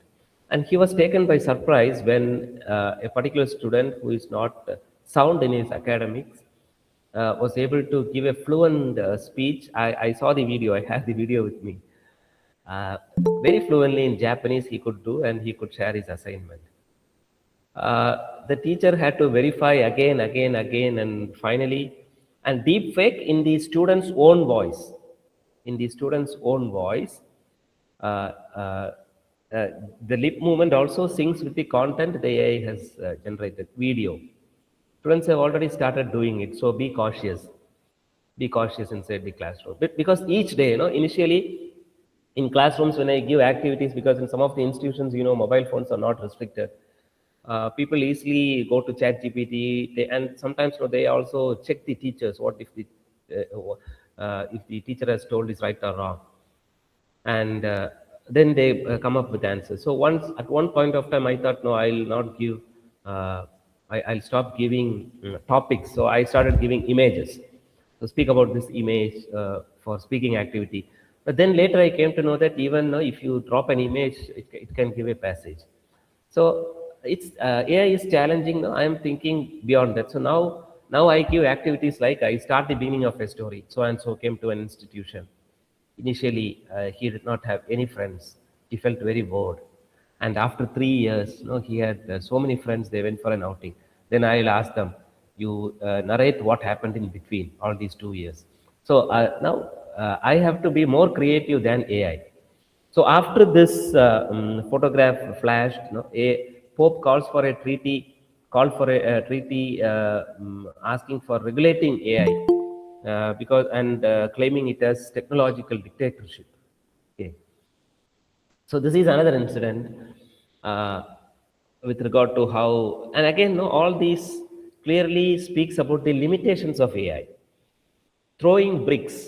And he was taken by surprise when a particular student who is not sound in his academics was able to give a fluent speech. I saw the video, I have the video with me. Very fluently in Japanese he could do, and he could share his assignment. The teacher had to verify again, and finally, and deep fake in the student's own voice. In the student's own voice, the lip movement also syncs with the content the AI has generated, video. Students have already started doing it, so be cautious. Be cautious inside the classroom. Because each day, initially in classrooms when I give activities, because in some of the institutions, mobile phones are not restricted. People easily go to ChatGPT, and sometimes they also check the teachers. What if the teacher has told is right or wrong? And then they come up with answers. So at one point of time, I thought, no, I'll not give. I'll stop giving topics. So I started giving images. So speak about this image for speaking activity. But then later I came to know that even if you drop an image, it can give a passage. So it's AI is challenging. I am thinking beyond that. So now I give activities like I start the beginning of a story. So and so came to an institution. Initially, he did not have any friends. He felt very bored. And after 3 years, he had so many friends. They went for an outing. Then I'll ask them, you narrate what happened in between all these 2 years. So now I have to be more creative than AI. So after this photograph flashed, a Pope calls for a treaty, asking for regulating AI because claiming it as technological dictatorship. Okay. So this is another incident with regard to how, and again, all these clearly speaks about the limitations of AI. Throwing bricks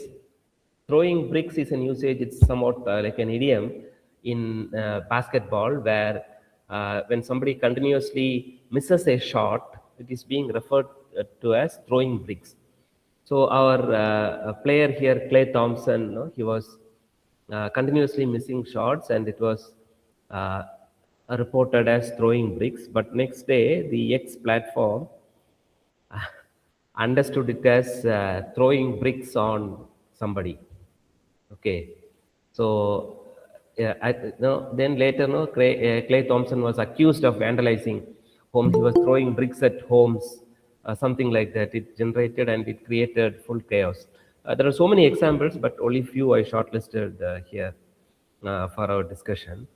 is an usage. It's somewhat like an idiom in basketball, where when somebody continuously misses a shot, it is being referred to as throwing bricks. So our player here, Klay Thompson, he was continuously missing shots, and it was reported as throwing bricks. But next day, the X platform understood it as throwing bricks on somebody. Okay, so then later, Klay Thompson was accused of vandalizing homes. He was throwing bricks at homes, something like that. It generated and it created full chaos. There are so many examples, but only few I shortlisted here for our discussion.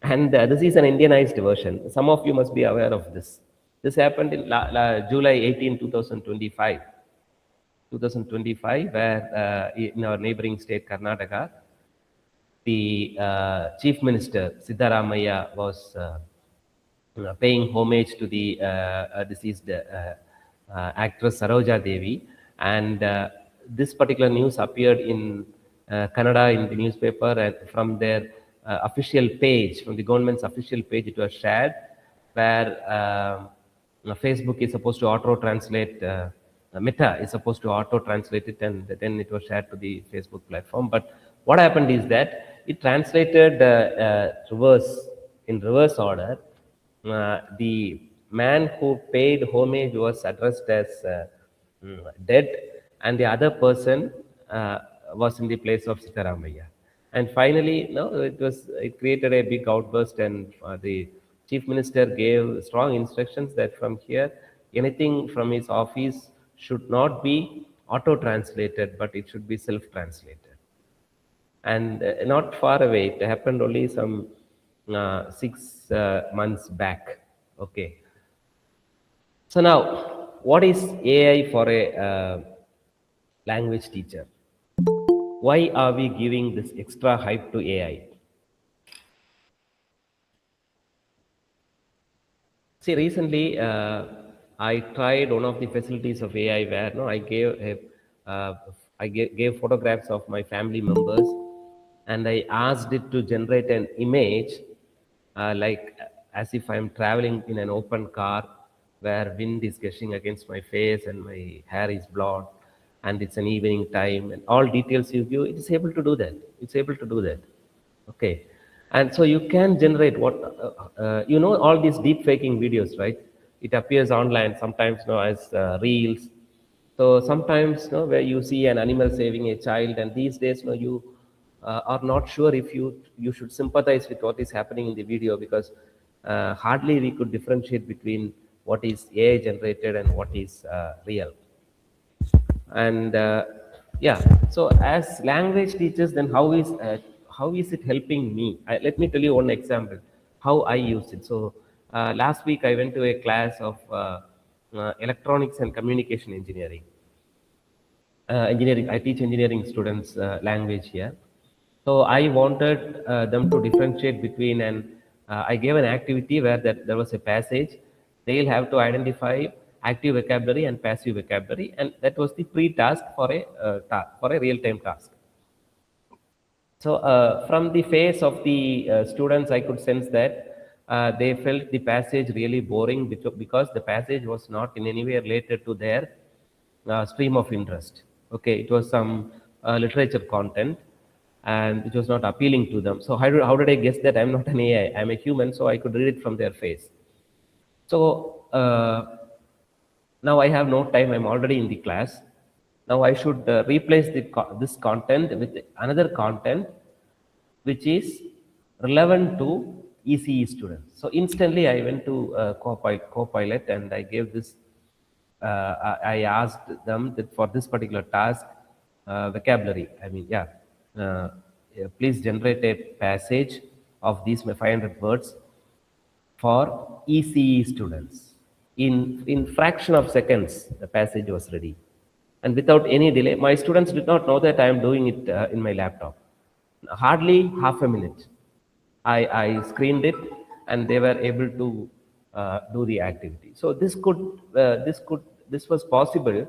And this is an Indianized version. Some of you must be aware of this. This happened in July 18, 2025. 2025, where in our neighboring state, Karnataka, the Chief Minister, Siddaramaiah, was paying homage to the deceased actress Saroja Devi. And this particular news appeared in Kannada in the newspaper, and from their official page, from the government's official page, it was shared, where Facebook is supposed to auto-translate Meta is supposed to auto translate it, and then it was shared to the Facebook platform. But what happened is that it translated in reverse order. The man who paid homage was addressed as dead, and the other person was in the place of Sitaramaya. And finally, no, it created a big outburst, and the chief minister gave strong instructions that from here, anything from his office should not be auto-translated, but it should be self-translated. And not far away, it happened only some 6 months back. Okay. So now, what is AI for a language teacher? Why are we giving this extra hype to AI? See, recently I tried one of the facilities of AI where no, I gave photographs of my family members, and I asked it to generate an image like as if I'm traveling in an open car where wind is gushing against my face and my hair is blonde and it's an evening time, and all details you give, it is able to do that. It's able to do that. Okay. And so you can generate what, all these deep faking videos, right? It appears online sometimes as reels. So sometimes where you see an animal saving a child, and these days you are not sure if you should sympathize with what is happening in the video, because hardly we could differentiate between what is AI generated and what is real. And yeah, so as language teachers, then how is it helping me? Let me tell you one example how I use it. So last week I went to a class of electronics and communication engineering. I teach engineering students language here. So I wanted them to differentiate between I gave an activity where there was a passage. They'll have to identify active vocabulary and passive vocabulary, and that was the pre-task for a real-time task. So from the face of the students, I could sense that they felt the passage really boring because the passage was not in any way related to their stream of interest. Okay, it was some literature content, and it was not appealing to them. So how did I guess that I'm not an AI? I'm a human, so I could read it from their face. So now I have no time. I'm already in the class. Now I should replace this content with another content which is relevant to ECE students. So instantly I went to Copilot and I gave this. I asked them that for this particular task, vocabulary. Please generate a passage of these 500 words for ECE students. In fraction of seconds, the passage was ready. And without any delay, my students did not know that I am doing it in my laptop. Hardly half a minute. I screened it, and they were able to do the activity. So this was possible,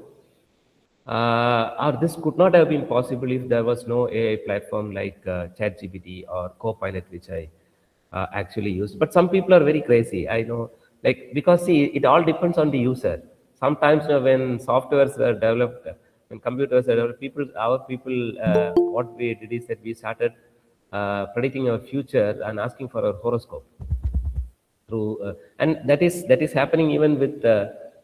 or this could not have been possible if there was no AI platform like ChatGPT or Copilot, which I actually used. But some people are very crazy. I know, because see, it all depends on the user. Sometimes when softwares are developed, when computers are developed, our people, what we did is that we started predicting our future and asking for our horoscope through, and that is happening even with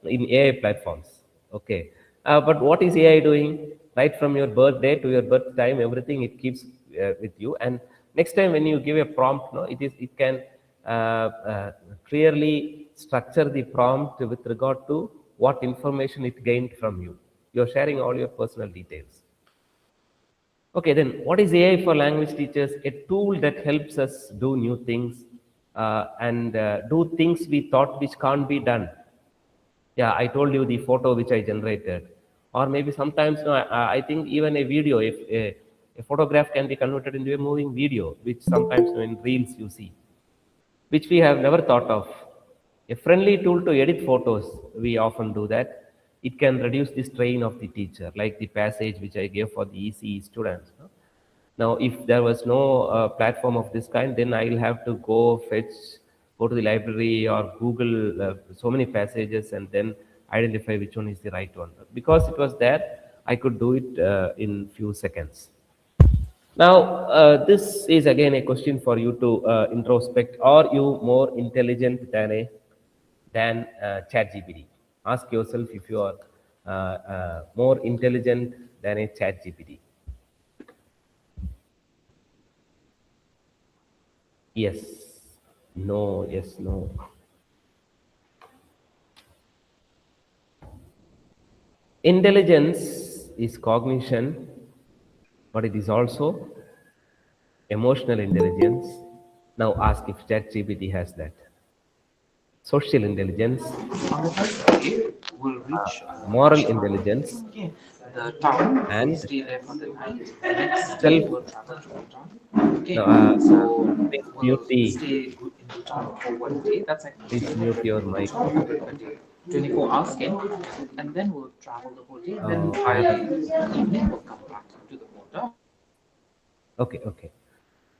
in AI platforms. Okay, but what is AI doing? Right from your birthday to your birth time, everything it keeps with you. And next time when you give a prompt, it can clearly structure the prompt with regard to what information it gained from you. You're sharing all your personal details. Okay, then what is AI for language teachers? A tool that helps us do new things and do things we thought which can't be done. Yeah, I told you the photo which I generated. Or maybe sometimes, I think even a video, if a photograph can be converted into a moving video, which sometimes in reels you see, which we have never thought of. A friendly tool to edit photos, we often do that. It can reduce the strain of the teacher, like the passage which I gave for the ECE students. Now, if there was no platform of this kind, then I'll have to go to the library or Google so many passages and then identify which one is the right one. Because it was there, I could do it in few seconds. Now, this is again a question for you to introspect. Are you more intelligent than ChatGPT? Ask yourself if you are more intelligent than a ChatGPT. Yes, no, yes, no. Intelligence is cognition, but it is also emotional intelligence. Now ask if ChatGPT has that. Social intelligence, will reach moral intelligence, the town. and Stay there for the night. Next day, self. we'll travel to the town. Okay, Now, so please mute we'll stay in the town for 1 day. That's like please mute your mic. 24 hours skin, and then we'll travel the whole day. Then Oh, by evening, we'll come back to the border.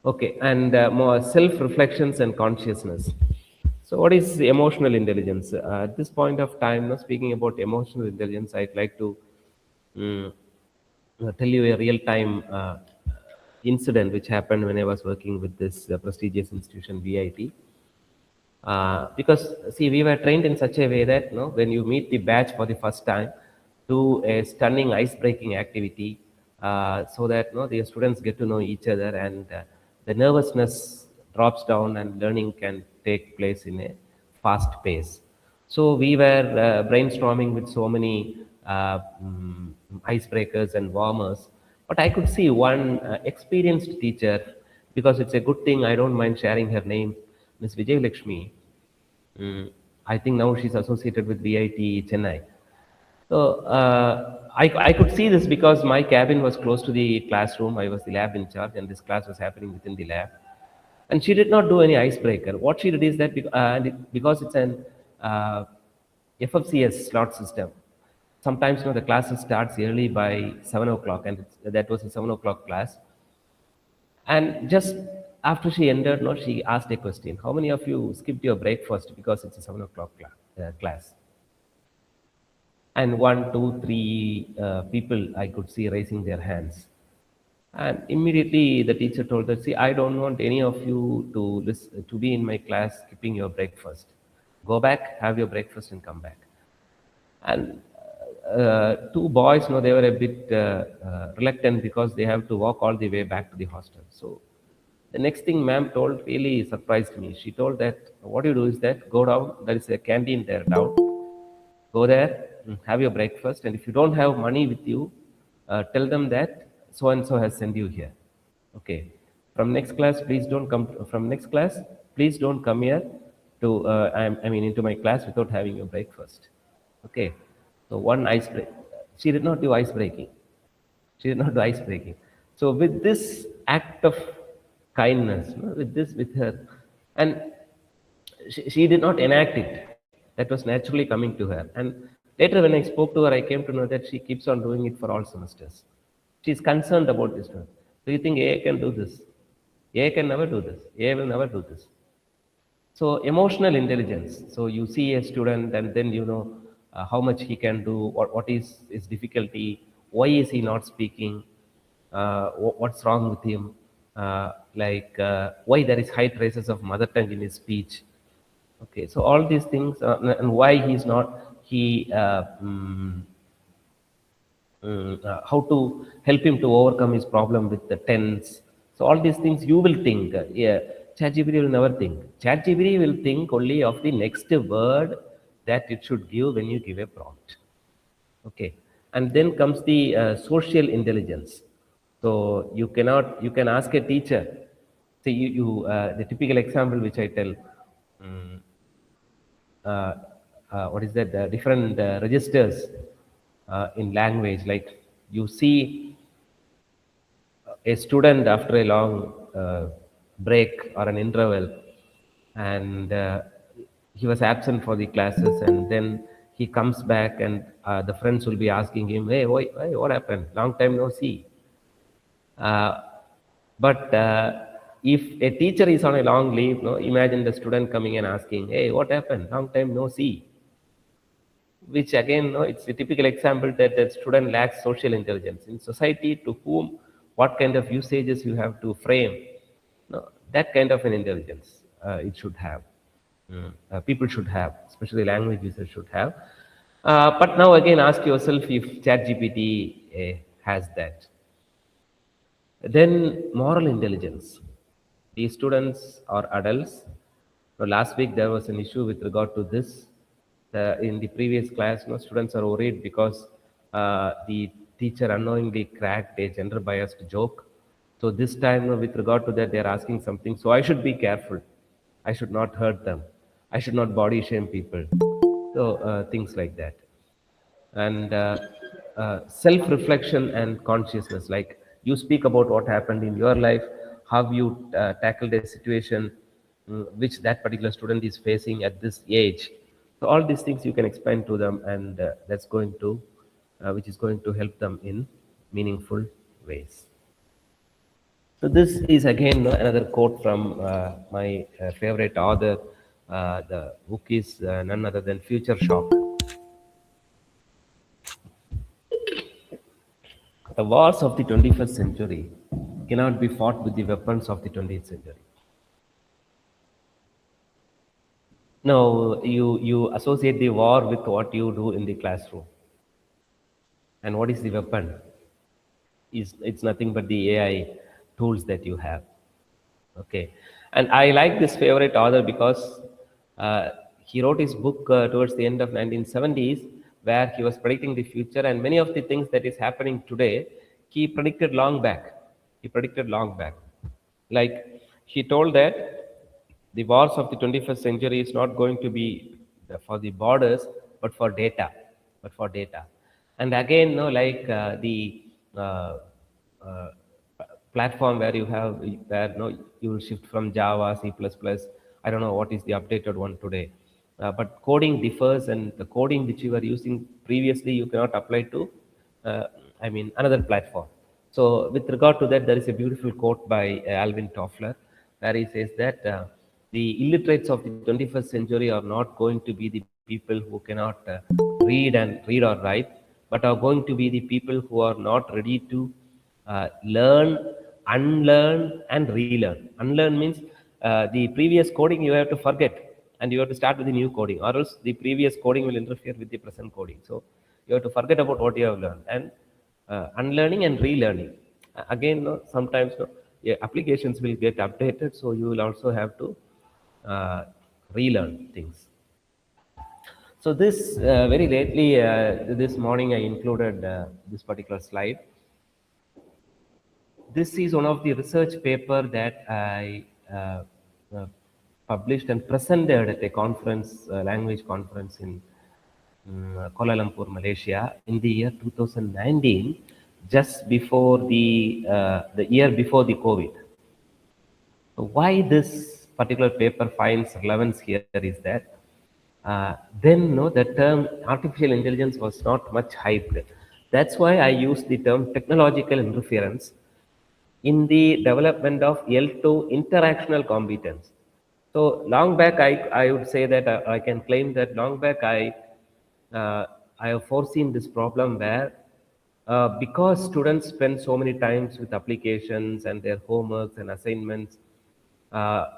Okay. And more self-reflections and consciousness. So, what is emotional intelligence? At this point of time, now speaking about emotional intelligence, I'd like to mm, tell you a real-time incident which happened when I was working with this prestigious institution, VIT. Because see, we were trained in such a way that when you meet the batch for the first time, do a stunning ice-breaking activity, so that the students get to know each other, and the nervousness drops down and learning can take place in a fast pace. So we were brainstorming with so many icebreakers and warmers, but I could see one experienced teacher, because it's a good thing I don't mind sharing her name, Miss Vijay Lakshmi. I think now she's associated with VIT Chennai. So I could see this because my cabin was close to the classroom. I was the lab in charge, and this class was happening within the lab. And she did not do any icebreaker. What she did is that because it's an FFCS slot system, sometimes the classes starts early by 7 o'clock, and that was a 7 o'clock class. And just after she ended, she asked a question: how many of you skipped your breakfast because it's a 7 o'clock class? And 1, 2, 3 people I could see raising their hands. And immediately the teacher told her, see, I don't want any of you to be in my class skipping your breakfast. Go back, have your breakfast, and come back. And two boys, they were a bit reluctant because they have to walk all the way back to the hostel. So the next thing ma'am told really surprised me. She told that what you do is that go down, there is a canteen there down. Go there, have your breakfast, and if you don't have money with you, tell them that so and so has sent you here. Okay. From next class, please don't come. From next class, please don't come here to into my class without having your breakfast. Okay. So one ice break. She did not do ice breaking. She did not do ice breaking. So with this act of kindness, with her, and she did not enact it. That was naturally coming to her. And later when I spoke to her, I came to know that she keeps on doing it for all semesters. She is concerned about this one. Do you think AA can do this? AA can never do this. AA will never do this. So emotional intelligence. So you see a student and then you know how much he can do, what is his difficulty, why is he not speaking, what's wrong with him, why there is high traces of mother tongue in his speech. Okay, so all these things, and why he's not, how to help him to overcome his problem with the tense. So all these things you will think, ChatGPT will never think. ChatGPT will think only of the next word that it should give when you give a prompt. Okay, and then comes the social intelligence. So you can ask a teacher. See, the typical example which I tell. What is that? Different registers in language. Like you see a student after a long break or an interval, and he was absent for the classes, and then he comes back, and the friends will be asking him, "Hey, what happened? Long time no see." But if a teacher is on a long leave, imagine the student coming and asking, "Hey, what happened? Long time no see." which again, no, it's a typical example that the student lacks social intelligence. In society, to whom, what kind of usages you have to frame, no, that kind of an intelligence it should have. People should have, especially language users should have. But now again, ask yourself if ChatGPT has that. Then moral intelligence. These students are adults. Now, last week there was an issue with regard to this. In the previous class, no, students are worried because the teacher unknowingly cracked a gender biased joke. So this time, no, with regard to that, they are asking something. So I should be careful. I should not hurt them. I should not body shame people. So things like that. And self-reflection and consciousness, like you speak about what happened in your life, how you tackled a situation which that particular student is facing at this age. So all these things you can explain to them, and that's going to which is going to help them in meaningful ways. So this is again another quote from my favorite author. The book is none other than Future Shock. The wars of the 21st century cannot be fought with the weapons of the 20th century. No, you associate the war with what you do in the classroom. And what is the weapon? It's nothing but the AI tools that you have. Okay. And I like this favorite author because he wrote his book towards the end of 1970s, where he was predicting the future, and many of the things that is happening today, he predicted long back. He predicted long back. Like he told that the wars of the 21st century is not going to be for the borders, but for data, And again, no, like the uh, platform where you will shift from Java, C++. I don't know what is the updated one today, but coding differs, and the coding which you were using previously you cannot apply to, another platform. So with regard to that, there is a beautiful quote by Alvin Toffler, where he says that the illiterates of the 21st century are not going to be the people who cannot read or write, but are going to be the people who are not ready to learn, unlearn, and relearn. Unlearn means the previous coding you have to forget, and you have to start with the new coding, or else the previous coding will interfere with the present coding. So you have to forget about what you have learned, and unlearning and relearning. Again, no, sometimes no, yeah, applications will get updated, so you will also have to relearn things. So this very lately, this morning I included this particular slide. This is one of the research paper that I published and presented at a conference, language conference in Kuala Lumpur, Malaysia, in the year 2019, just before the year before the COVID. So why this particular paper finds relevance here is that then the term artificial intelligence was not much hyped. That's why I use the term technological interference in the development of L2 interactional competence. So long back, I would say that I can claim that long back I have foreseen this problem where because students spend so many times with applications and their homeworks and assignments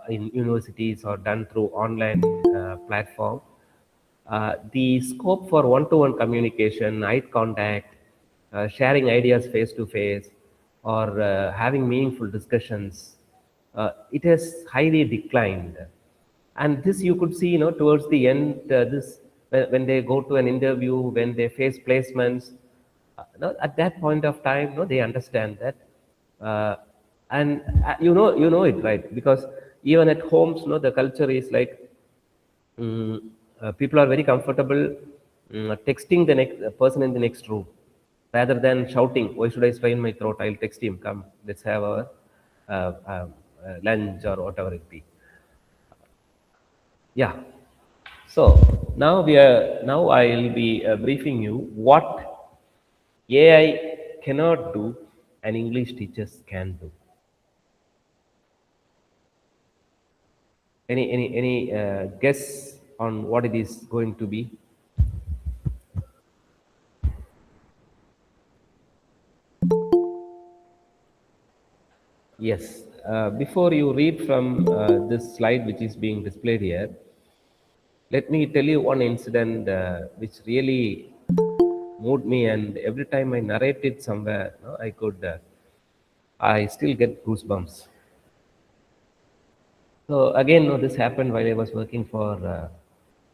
in universities or done through online platform, the scope for one-to-one communication, eye contact, sharing ideas face-to-face, or having meaningful discussions, it has highly declined. And this you could see, towards the end, this when they go to an interview, when they face placements, at that point of time, they understand that, and you know it, right? Because even at homes, the culture is like people are very comfortable texting the next person in the next room rather than shouting, "Why should I strain my throat? I'll text him. Come, let's have our lunch or whatever it be." Yeah. So now I'll be briefing you what AI cannot do and English teachers can do. Any guess on what it is going to be? Yes. Before you read from this slide which is being displayed here, let me tell you one incident which really moved me, and every time I narrate it somewhere, I still get goosebumps. So again, this happened while I was working for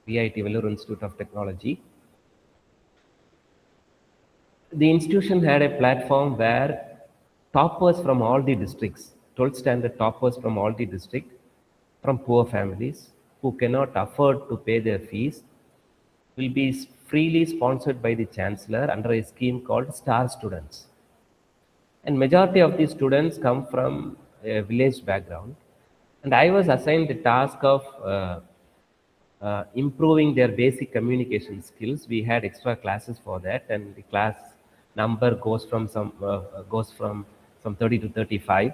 VIT, Vellore Institute of Technology. The institution had a platform where toppers from all the districts, 12th standard toppers from all the district, from poor families who cannot afford to pay their fees, will be freely sponsored by the chancellor under a scheme called Star Students. And majority of these students come from a village background. And I was assigned the task of improving their basic communication skills. We had extra classes for that, and the class number goes from some 30 to 35.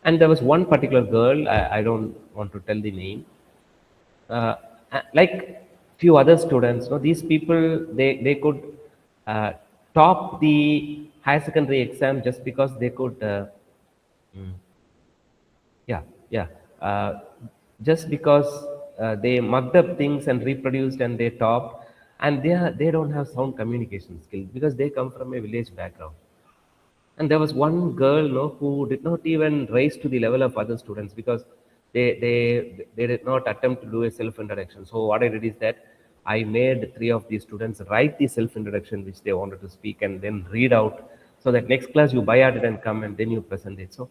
And there was one particular girl, I don't want to tell the name, uh, like few other students, these people, they could uh, top the higher secondary exam just because they could mm, yeah, yeah. Uh, just because they mugged up things and reproduced and they topped, and they don't have sound communication skills because they come from a village background. And there was one girl, who did not even rise to the level of other students because they did not attempt to do a self-introduction. So what I did is that I made 3 of these students write the self-introduction which they wanted to speak and then read out, so that next class you buy at it and come and then you present it. So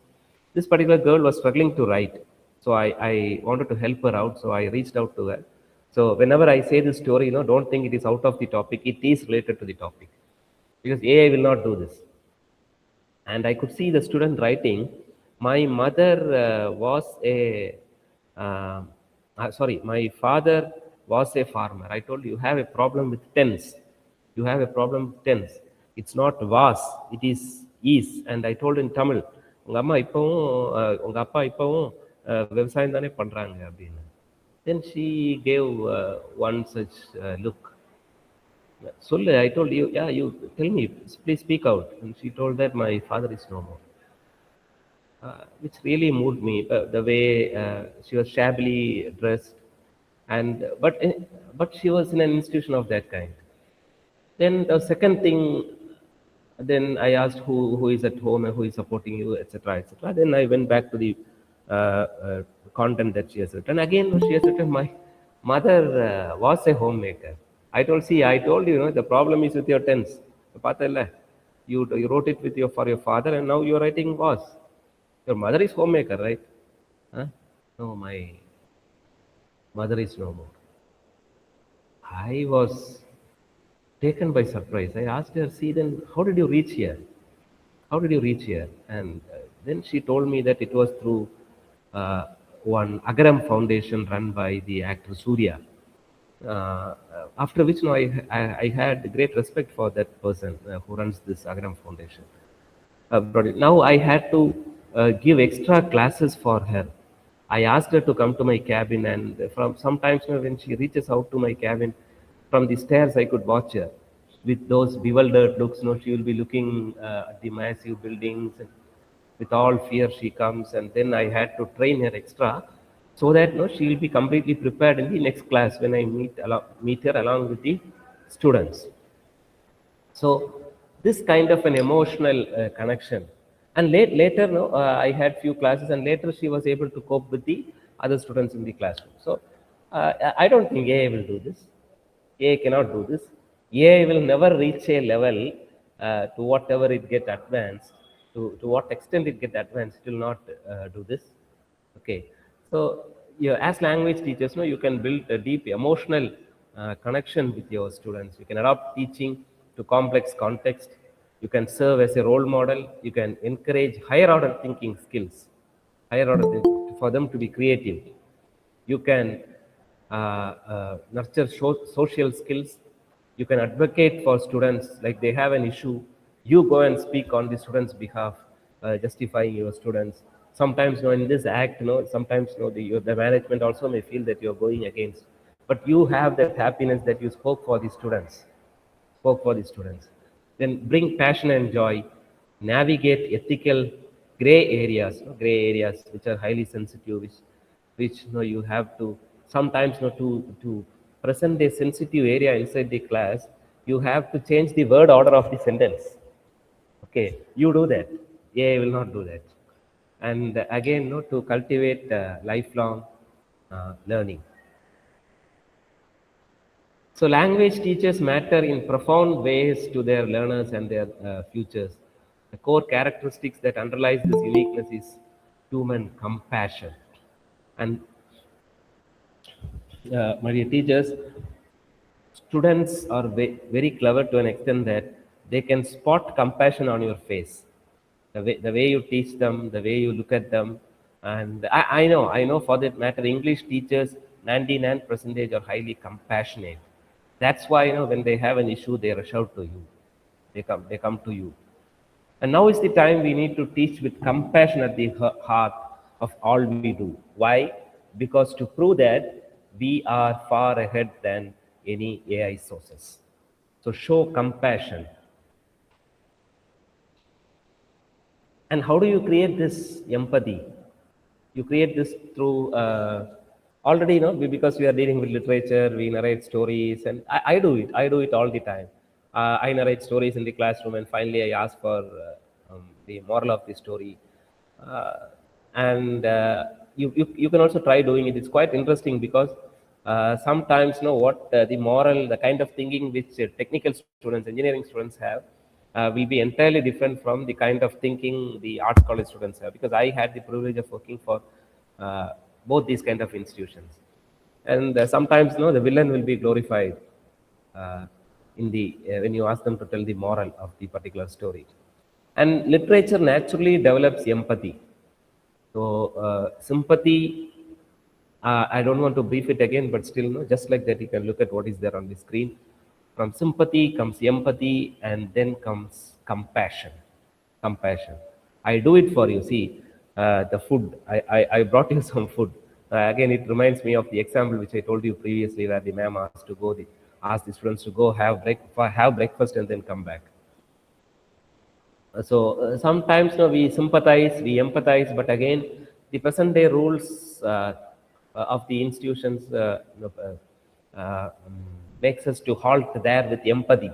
this particular girl was struggling to write. So I wanted to help her out. So I reached out to her. So whenever I say this story, don't think it is out of the topic. It is related to the topic because AI will not do this. And I could see the student writing. My mother was a, my father was a farmer. I told you have a problem with tense. You have a problem with tense. It's not was, it is. And I told in Tamil, உங்க அம்மா இப்பவும் உங்க அப்பா இப்பவும் விவசாயம் தானே பண்றாங்க அப்படின்னு. Then she gave one such look. Sulle, I told you, yeah, you tell me, please speak out. And she told that my father is no more. Which really moved me, the way she was shabbily dressed, and but she was in an institution of that kind. Then the second thing, then I asked who is at home and who is supporting you, etc., etc. Then I went back to the content that she has written. Again, she has written, my mother was a homemaker. I told you, the problem is with your tense. You wrote it for your father, and now you're writing was. Your mother is homemaker, right? Huh? No, my mother is no more. I was taken by surprise. I asked her, see, then how did you reach here? How did you reach here? And then she told me that it was through one Agaram Foundation run by the actor Surya. After which, I had great respect for that person who runs this Agaram Foundation. Now I had to give extra classes for her. I asked her to come to my cabin, and from sometimes when she reaches out to my cabin, from the stairs I could watch her with those bewildered looks. She will be looking at the massive buildings, and with all fear she comes. And then I had to train her extra so that she will be completely prepared in the next class when I meet her along with the students. So this kind of an emotional connection. And later, I had few classes, and later she was able to cope with the other students in the classroom. So I don't think AI will do this. AI cannot do this. AI will never reach a level to whatever it get advanced. To what extent it get advanced, it will not do this. Okay. So as language teachers, you can build a deep emotional connection with your students. You can adapt teaching to complex context. You can serve as a role model. You can encourage higher order thinking skills, for them to be creative. You can nurture social skills. You can advocate for students, like they have an issue. You go and speak on the students' behalf, justifying your students. Sometimes, in this act, sometimes, the management also may feel that you're going against. But you have that happiness that you spoke for the students. Then bring passion and joy, navigate ethical gray areas, gray areas which are highly sensitive, which you have to sometimes to present a sensitive area inside the class, you have to change the word order of the sentence. Okay, you do that. AI will not do that. And again, to cultivate lifelong learning. So language teachers matter in profound ways to their learners and their futures. The core characteristics that underlies this uniqueness is human compassion. And my dear teachers, students are very clever to an extent that they can spot compassion on your face. The way you teach them, the way you look at them. And I know for that matter, English teachers, 99% are highly compassionate. That's why, when they have an issue, they rush out to you. They come to you. And now is the time we need to teach with compassion at the heart of all we do. Why? Because to prove that we are far ahead than any AI sources. So show compassion. And how do you create this empathy? You create this through already, because we are dealing with literature, we narrate stories, and I do it. I do it all the time. I narrate stories in the classroom, and finally I ask for the moral of the story. And you can also try doing it. It's quite interesting because sometimes, what the moral, the kind of thinking which technical students, engineering students have, will be entirely different from the kind of thinking the arts college students have, because I had the privilege of working for both these kind of institutions. And sometimes the villain will be glorified in the when you ask them to tell the moral of the particular story. And literature naturally develops empathy. So sympathy, I don't want to brief it again, but still, just like that, you can look at what is there on the screen. From sympathy comes empathy, and then comes compassion. Compassion. I do it for you. See, the food. I brought you some food. Again, it reminds me of the example which I told you previously, where the ma'am asked ask the students to go have breakfast and then come back. So sometimes we sympathize, we empathize, but again, the present day rules of the institutions makes us to halt there with empathy,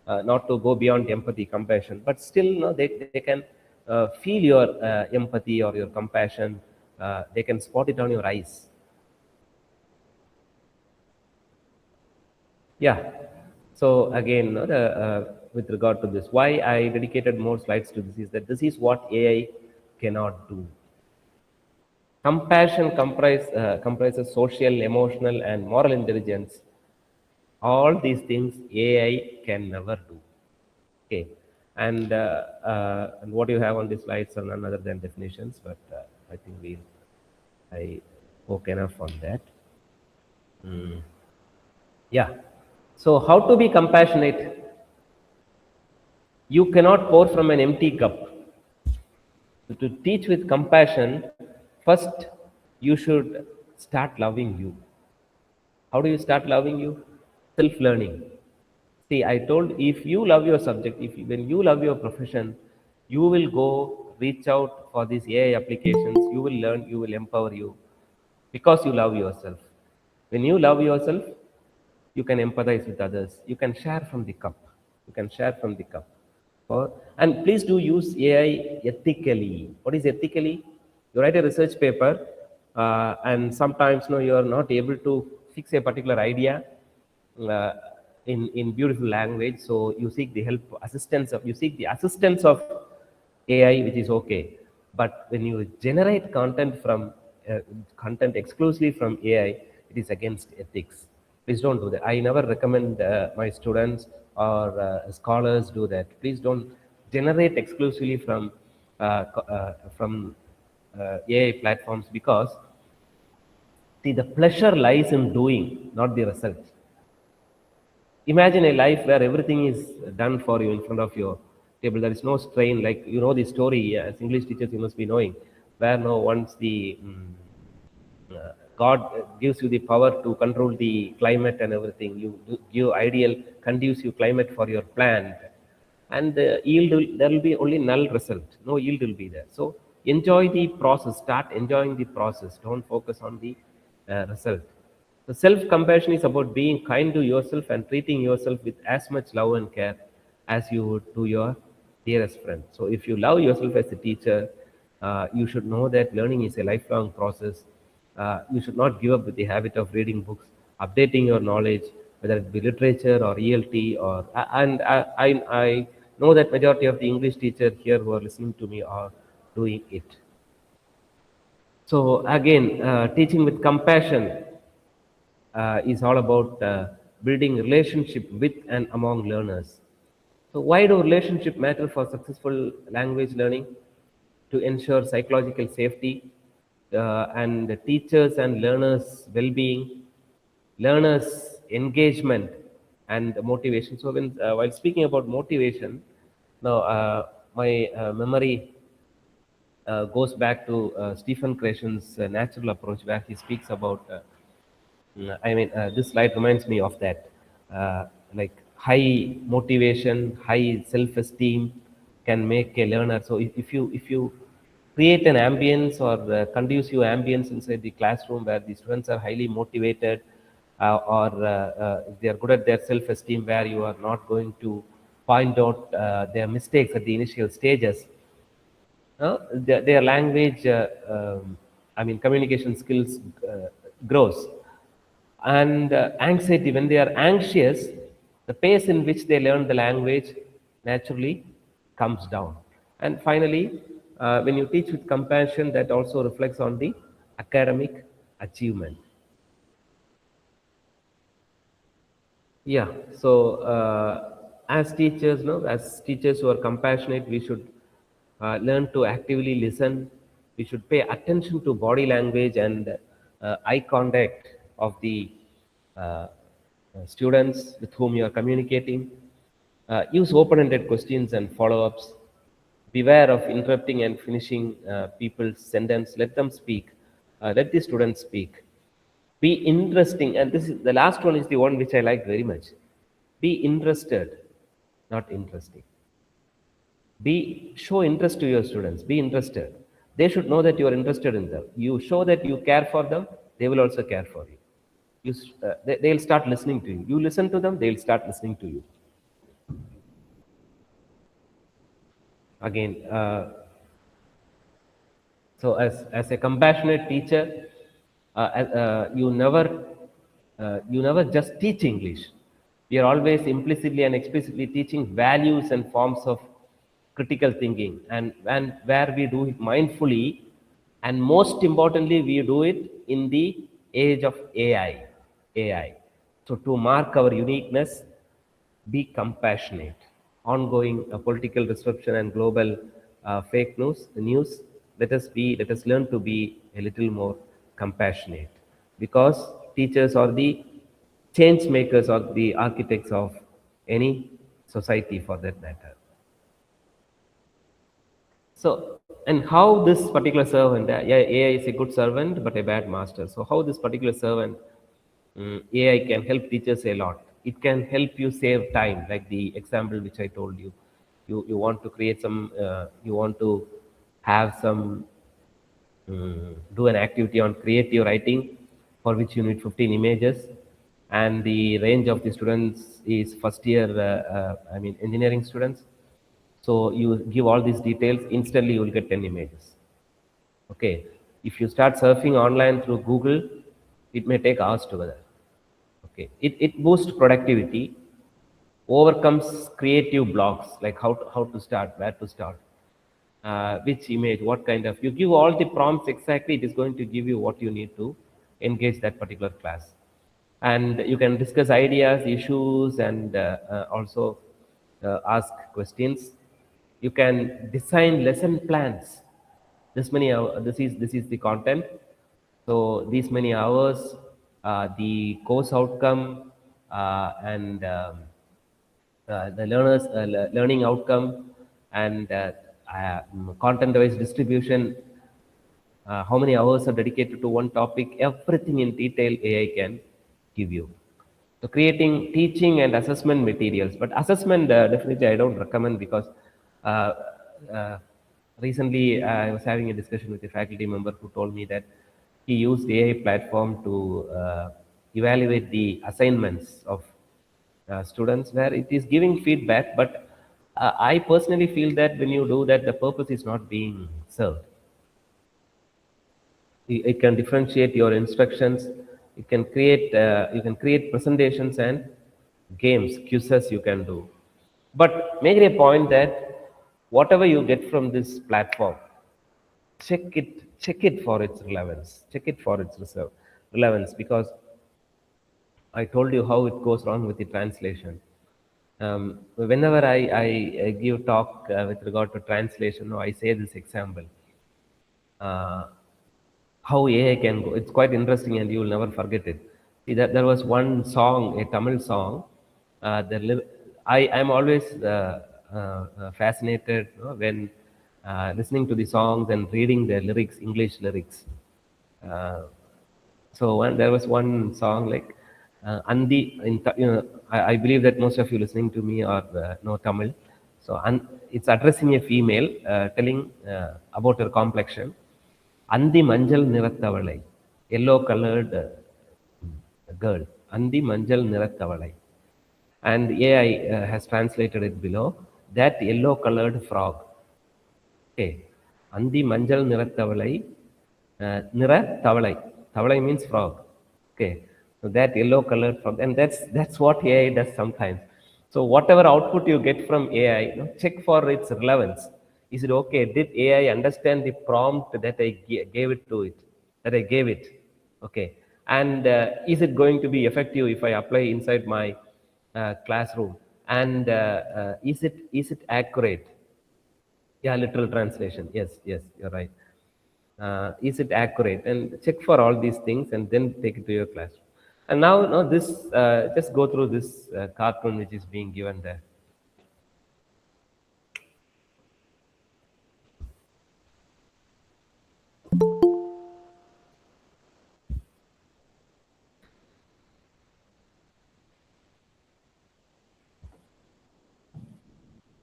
not to go beyond empathy, compassion. But still, they can feel your empathy or your compassion. They can spot it on your eyes. Yeah. So again, with regard to this, why I dedicated more slides to this is that this is what AI cannot do. Compassion comprises social, emotional, and moral intelligence. All these things AI can never do. Okay, and what you have on the slides are none other than definitions, but I think I spoke enough on that. Yeah. So how to be compassionate? You cannot pour from an empty cup. To teach with compassion, first you should start loving you. How do you start loving you? Self-learning. See, I told, if you love your subject, when you love your profession, you will go reach out for these AI applications. You will learn, you will empower you, because you love yourself. When you love yourself, you can empathize with others. You can share from the cup. You can share from the cup. And please do use AI ethically. What is ethically? You write a research paper, and sometimes you are not able to fix a particular idea in beautiful language. So you seek the assistance of AI, which is okay. But when you generate content exclusively from AI, it is against ethics. Please don't do that. I never recommend my students or scholars do that. Please don't generate exclusively from AI platforms, because see, the pleasure lies in doing, not the result. Imagine a life where everything is done for you in front of your table. There is no strain, like the story as English teachers you must be knowing, where once the God gives you the power to control the climate and everything. You give ideal, conducive climate for your plant, and the yield there will be only null result. No yield will be there. So enjoy the process, start enjoying the process, don't focus on the result. The self-compassion is about being kind to yourself and treating yourself with as much love and care as you would to your dearest friend. So if you love yourself as a teacher, you should know that learning is a lifelong process. You should not give up with the habit of reading books, updating your knowledge, whether it be literature or ELT or and I know that majority of the English teachers here who are listening to me are doing it. So again, teaching with compassion is all about building relationship with and among learners. So why do relationship matter for successful language learning? To ensure psychological safety and the teachers and learners well-being, learners engagement and motivation. So when while speaking about motivation, now my memory goes back to Stephen Krashen's natural approach, where he speaks about this slide reminds me of that. Like high motivation, high self-esteem can make a learner. So if you create an ambience or conducive ambience inside the classroom where the students are highly motivated, or if they are good at their self-esteem, where you are not going to point out their mistakes at the initial stages, their language, communication skills grows. And anxiety, when they are anxious, the pace in which they learn the language naturally comes down. And finally, when you teach with compassion, that also reflects on the academic achievement. Yeah, so as teachers, no, as teachers who are compassionate, we should learn to actively listen. We should pay attention to body language and eye contact of the students with whom you are communicating. Use open-ended questions and follow-ups. Beware of interrupting and finishing people's sentence. Let them speak. Let the students speak. Be interesting, and this is the last one is the one which I like very much. Be interested, not interesting. Show interest to your students. Be interested. They should know that you are interested in them. You show that you care for them, they will also care for you. They'll start listening to you. You listen to them, they'll start listening to you. Again, so as a compassionate teacher, you never just teach English. We are always implicitly and explicitly teaching values and forms of critical thinking, and where we do it mindfully, and most importantly, we do it in the age of AI. So to mark our uniqueness, be compassionate. Ongoing political disruption and global fake news. Let us learn to be a little more compassionate, because teachers are the change makers or the architects of any society, for that matter. So, and how this particular servant, AI is a good servant but a bad master. So how this particular servant, AI can help teachers a lot. It can help you save time, like the example which I told you. You want to create some, you want to have some, do an activity on creative writing, for which you need 15 images. And the range of the students is first year, engineering students. So you give all these details, instantly you will get 10 images. Okay. If you start surfing online through Google, it may take hours together. Okay. It boosts productivity, overcomes creative blocks, like how to start, where to start, which image, what kind of, you give all the prompts exactly, it is going to give you what you need to engage that particular class. And you can discuss ideas, issues, and also ask questions. You can design lesson plans. This is the content. So these many hours, the course outcome, and the learners learning outcome, and content-wise distribution. How many hours are dedicated to one topic? Everything in detail AI can give you. So creating teaching and assessment materials, but assessment definitely I don't recommend, because Recently, I was having a discussion with a faculty member who told me that he used AI platform to evaluate the assignments of students where it is giving feedback, but I personally feel that when you do that, the purpose is not being served. It can differentiate your instructions. You can create presentations and games, quizzes you can do. But make it a point that whatever you get from this platform, check it for its relevance, check it for its relevance, because I told you how it goes wrong with the translation. Whenever I give talk with regard to translation, I say this example. How AI can go. It's quite interesting and you will never forget it. See, that there was one song, a Tamil song. I am always fascinated, when listening to the songs and reading the lyrics, English lyrics. So there was one song like Andi. I believe that most of you listening to me are know Tamil. So it's addressing a female, telling about her complexion. Andi manjal nirattavalai, yellow colored girl. Andi manjal nirattavalai. And AI has translated it below. That yellow colored frog. Okay. Andi manjal nirattavalai, nirattavalai. Tavalai means frog. Okay. So that yellow colored frog. And that's what AI does sometimes. So whatever output you get from AI, check for its relevance. Is it okay? Did AI understand the prompt that I gave it to it? That I gave it? Okay. And is it going to be effective if I apply inside my classroom? And is it accurate? Yeah, literal translation. Yes, you're right. Is it accurate? And check for all these things and then take it to your classroom. And now this, just go through this cartoon which is being given there.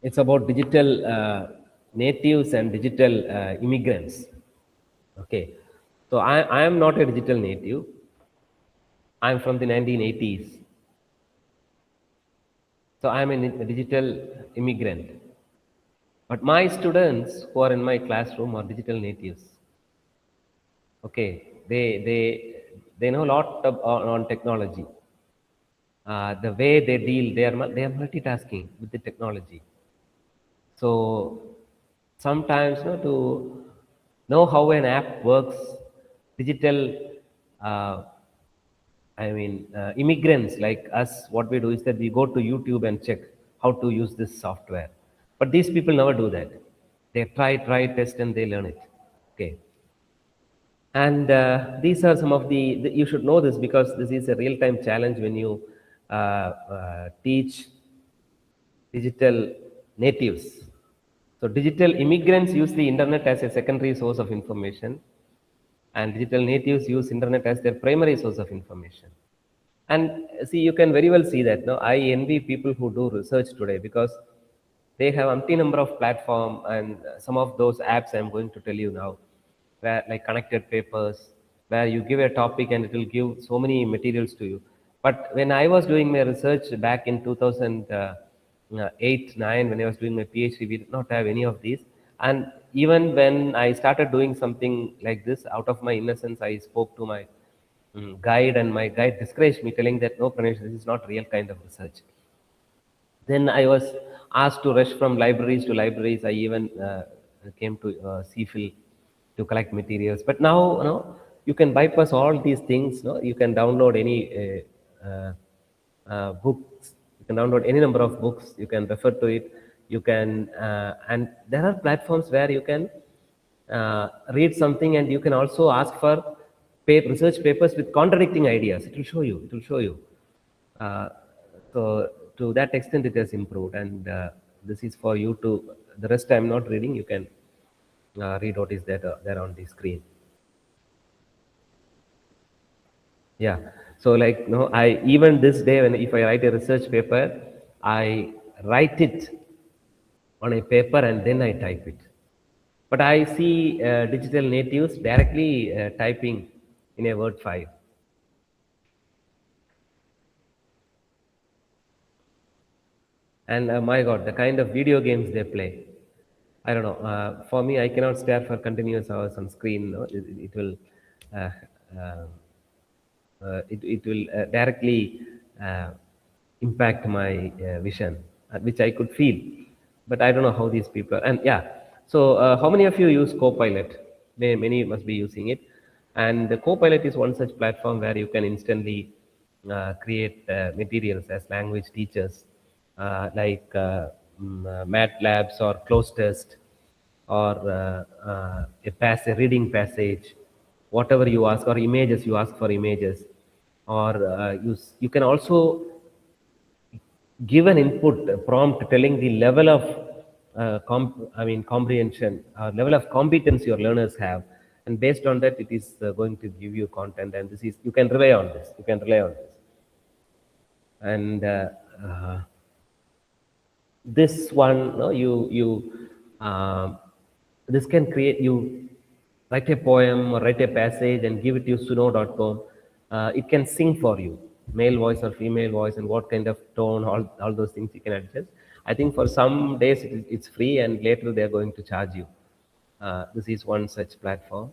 It's about digital natives and digital immigrants. Okay, so I am not a digital native. I am from the 1980s. So I am a digital immigrant. But my students who are in my classroom are digital natives. Okay, they know a lot on technology. The way they deal, they are multitasking with the technology. So sometimes, to know how an app works, digital, immigrants like us, what we do is that we go to YouTube and check how to use this software. But these people never do that. They try, test, and they learn it. Okay. And these are some of the, you should know this because this is a real-time challenge when you teach digital natives. So digital immigrants use the internet as a secondary source of information, and digital natives use internet as their primary source of information. And see, you can very well see that. I envy people who do research today because they have umpty number of platforms, and some of those apps I'm going to tell you now, where like connected papers, where you give a topic and it will give so many materials to you. But when I was doing my research back in 2008-9, when I was doing my PhD, we did not have any of these. And even when I started doing something like this, out of my innocence, I spoke to my guide, and my guide discouraged me, telling that, no, Pranesh, this is not real kind of research. Then I was asked to rush from libraries to libraries. I even came to CFIL to collect materials. But now, you can bypass all these things. You can download any books. You can download any number of books. You can refer to it. You can, and there are platforms where you can read something, and you can also ask for research papers with contradicting ideas. It will show you. It will show you. So to that extent, it has improved, and this is for you to. The rest I'm not reading. You can read what is there on the screen. Yeah. So like, I even this day, if I write a research paper, I write it on a paper and then I type it. But I see digital natives directly typing in a word file. And my God, the kind of video games they play. I don't know. For me, I cannot stare for continuous hours on screen. No? It will, uh, uh, it will directly uh, impact my vision, which I could feel. But I don't know how these people. And yeah, so how many of you use Copilot? Many must be using it. And the Copilot is one such platform where you can instantly create materials as language teachers, like MATLabs or close test, or a reading passage, whatever you ask, or images, you ask for images, or you can also give an input prompt telling the level of comprehension, level of competence your learners have, and based on that, it is going to give you content. And this is, you can rely on this. You can rely on this. And this one, no, this can create, you write a poem or write a passage and give it to suno.com. It can sing for you, male voice or female voice, and what kind of tone, all those things you can adjust. I think for some days it's free, and later they're going to charge you. This is one such platform.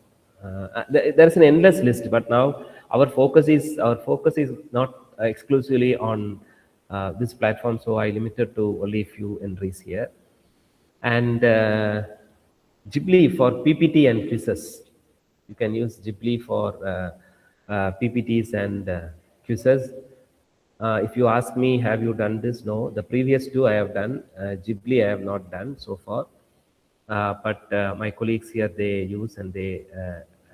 There's an endless list, but now our focus is not exclusively on this platform, so I limited to only a few entries here. And Ghibli for PPT and quizzes. You can use Ghibli for PPTs and quizzes. If you ask me, have you done this? No. The previous two I have done. Ghibli I have not done so far. But my colleagues here, they use, and they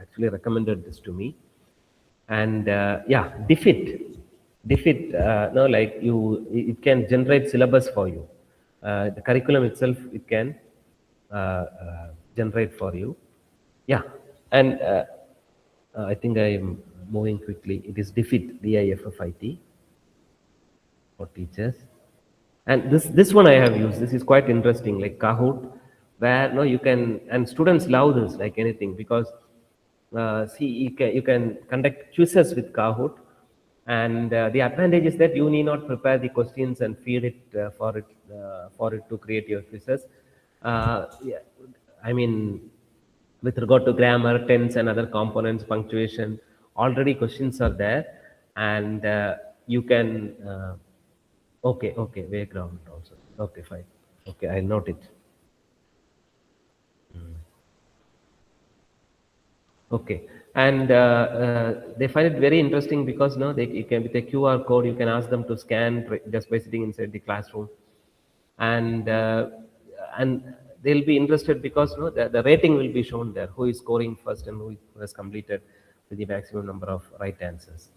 actually recommended this to me. And yeah, Defit, no, like it can generate syllabus for you. The curriculum itself, it can generate for you. Yeah, and I think I am moving quickly. It is Diffit, DIFFIT, for teachers. And this one I have used. This is quite interesting, like Kahoot, where you can, and students love this like anything, because see, you can conduct quizzes with Kahoot, and the advantage is that you need not prepare the questions and feed it for it to create your quizzes. Yeah, I mean, with regard to grammar, tense, and other components, punctuation, already questions are there, and you can. Okay, background also. Okay, fine. Okay, I'll note it. Okay, and they find it very interesting because you can, with a QR code, you can ask them to scan just by sitting inside the classroom, and they'll be interested because the rating will be shown there, who is scoring first and who has completed with the maximum number of right answers.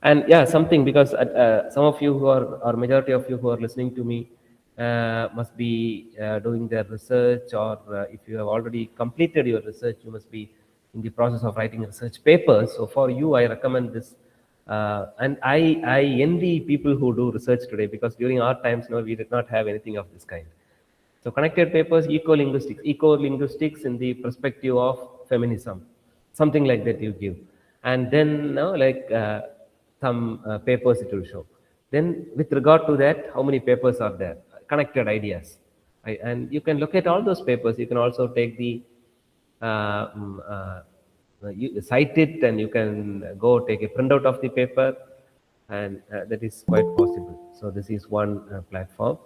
And yeah, something, because some of you who are, or majority of you who are listening to me, must be doing their research, or if you have already completed your research, you must be in the process of writing research papers. So for you, I recommend this. And I envy people who do research today, because during our times, we did not have anything of this kind. So connected papers, eco-linguistics in the perspective of feminism, something like that you give. And then some papers it will show. Then with regard to that, how many papers are there? Connected ideas. And you can look at all those papers. You can also take the, you cite it, and you can go take a printout of the paper, and that is quite possible. So this is one platform.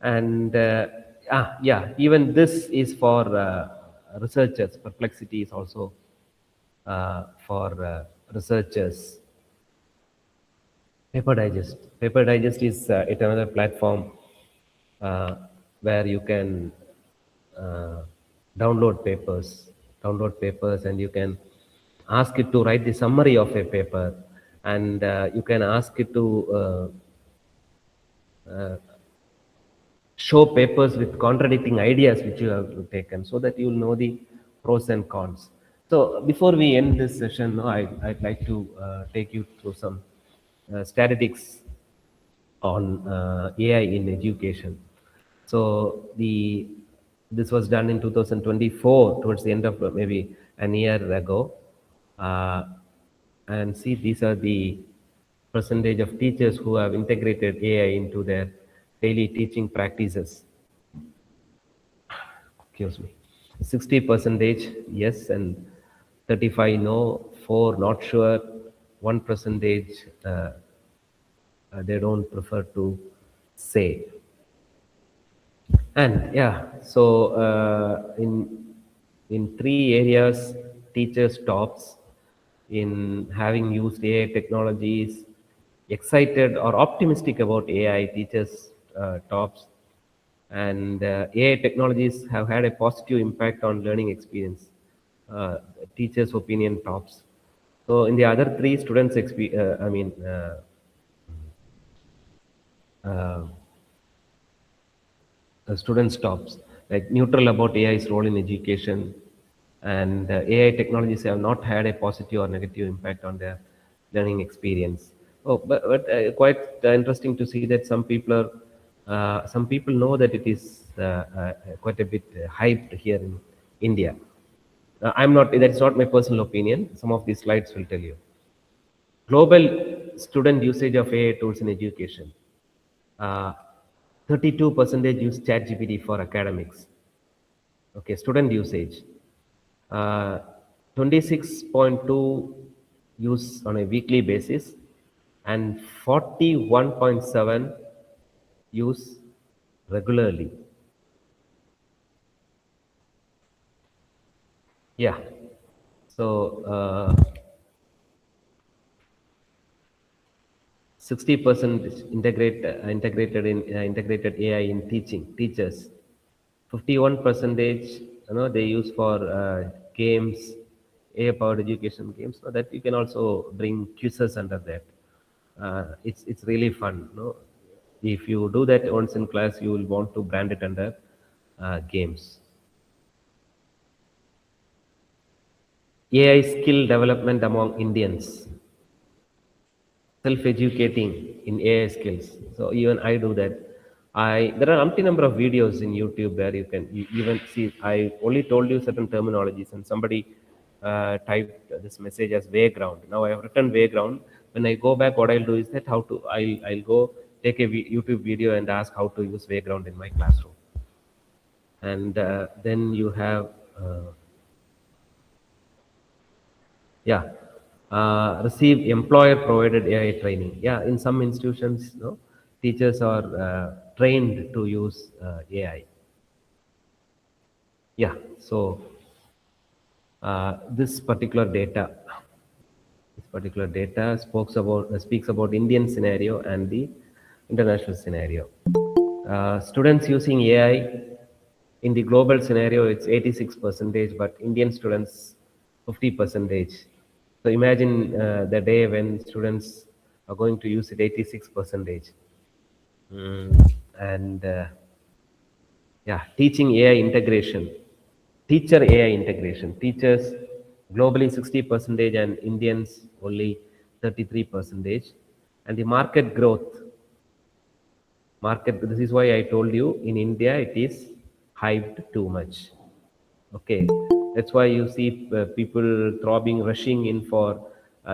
And yeah, even this is for researchers. Perplexity is also for researchers. Paper Digest is yet another platform where you can download papers, and you can ask it to write the summary of a paper, and you can ask it to show papers with contradicting ideas which you have taken, so that you will know the pros and cons. So before we end this session, I'd like to take you through some statistics on AI in education. So the This was done in 2024, towards the end of maybe an year ago. And see, these are the percentage of teachers who have integrated AI into their daily teaching practices. Excuse me. 60 percentage yes, and 35 no, 4 not sure, 1 percentage they don't prefer to say. And yeah, so in 3 areas, teachers tops in having used AI technologies, excited or optimistic about AI, teachers tops, and AI technologies have had a positive impact on learning experience. Teachers' opinion tops. So in the other 3, students' uh, students tops, like neutral about AI's role in education, and AI technologies have not had a positive or negative impact on their learning experience. Oh, but quite interesting to see that some people know that it is quite a bit hyped here in India. I'm not. That's not my personal opinion. Some of these slides will tell you. Global student usage of AI tools in education. Uh, 32% use ChatGPT for academics. Okay, student usage. 26.2 use on a weekly basis, and 41.7 use regularly. Yeah. So 60% integrated AI in teachers. 51 percentage, they use for games, AI powered education games, so that you can also bring quizzes under that. It's really fun, if you do that once in class, you will want to brand it under games. AI skill development among Indians, self-educating in AI skills. So even I do that. There are umpty number of videos in YouTube where you even see. I only told you certain terminologies, and somebody typed this message as Wayground. Now I have written Wayground. When I go back, what I'll do is that I'll go take a YouTube video and ask how to use Wayground in my classroom, and then you have. Yeah. Receive employer provided AI training. Yeah, in some institutions, teachers are trained to use AI. Yeah, so this particular data speaks about Indian scenario and the international scenario. Students using AI in the global scenario, it's 86 percentage, but Indian students 50 percentage. So imagine the day when students are going to use it 86 percentage. And yeah, teaching AI integration, teacher AI integration. Teachers globally 60 percentage and Indians only 33 percentage. And the market growth, this is why I told you in India it is hyped too much. Okay, that's why you see people throbbing, rushing in for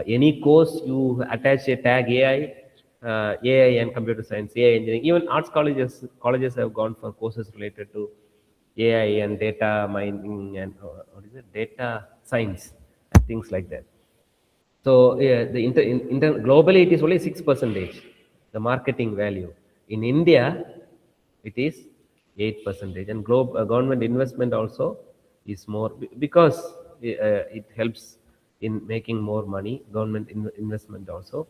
any course. You attach a tag AI and computer science, AI engineering. Even arts colleges have gone for courses related to AI and data mining and what is it, data science and things like that. So yeah, globally it is only 6 percentage, the marketing value. In India, it is 8 percentage, and government investment also is more because it helps in making more money. Government investment also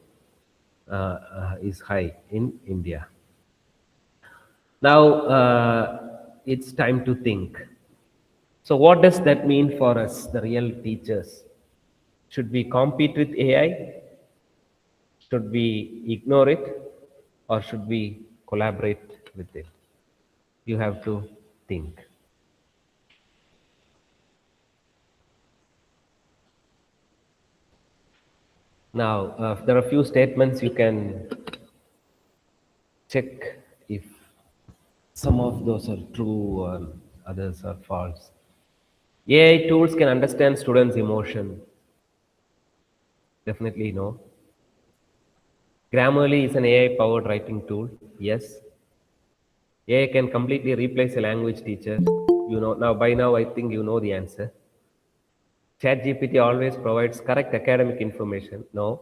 is high in India. Now it's time to think. So what does that mean for us, the real teachers? Should we compete with AI? Should we ignore it, or should we collaborate with it? You have to think. Now, there are a few statements you can check if some of those are true or others are false. AI tools can understand students' emotion. Definitely no. Grammarly is an AI-powered writing tool. Yes. AI can completely replace a language teacher. You know now. By now, I think you know the answer. ChatGPT always provides correct academic information. No.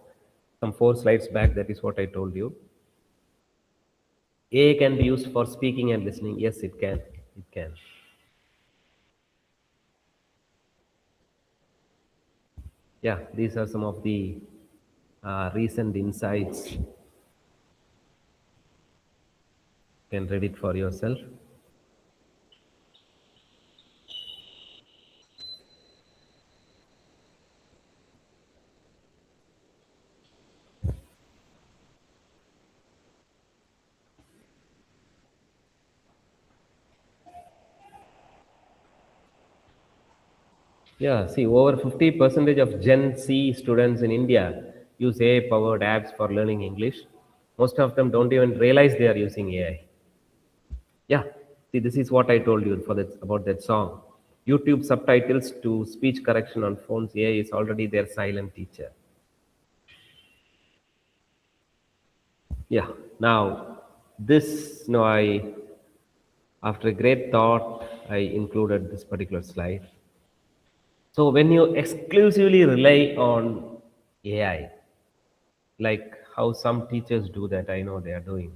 Some 4 slides back, that is what I told you. AI can be used for speaking and listening. Yes, it can. It can. Yeah, these are some of the recent insights. You can read it for yourself. Yeah, see, over 50% of Gen Z students in India use AI-powered apps for learning English. Most of them don't even realize they are using AI. Yeah, see, this is what I told you for that about that song. YouTube subtitles to speech correction on phones. AI is already their silent teacher. Yeah. Now, this, after a great thought, I included this particular slide. So when you exclusively rely on AI, like how some teachers do that, I know they are doing.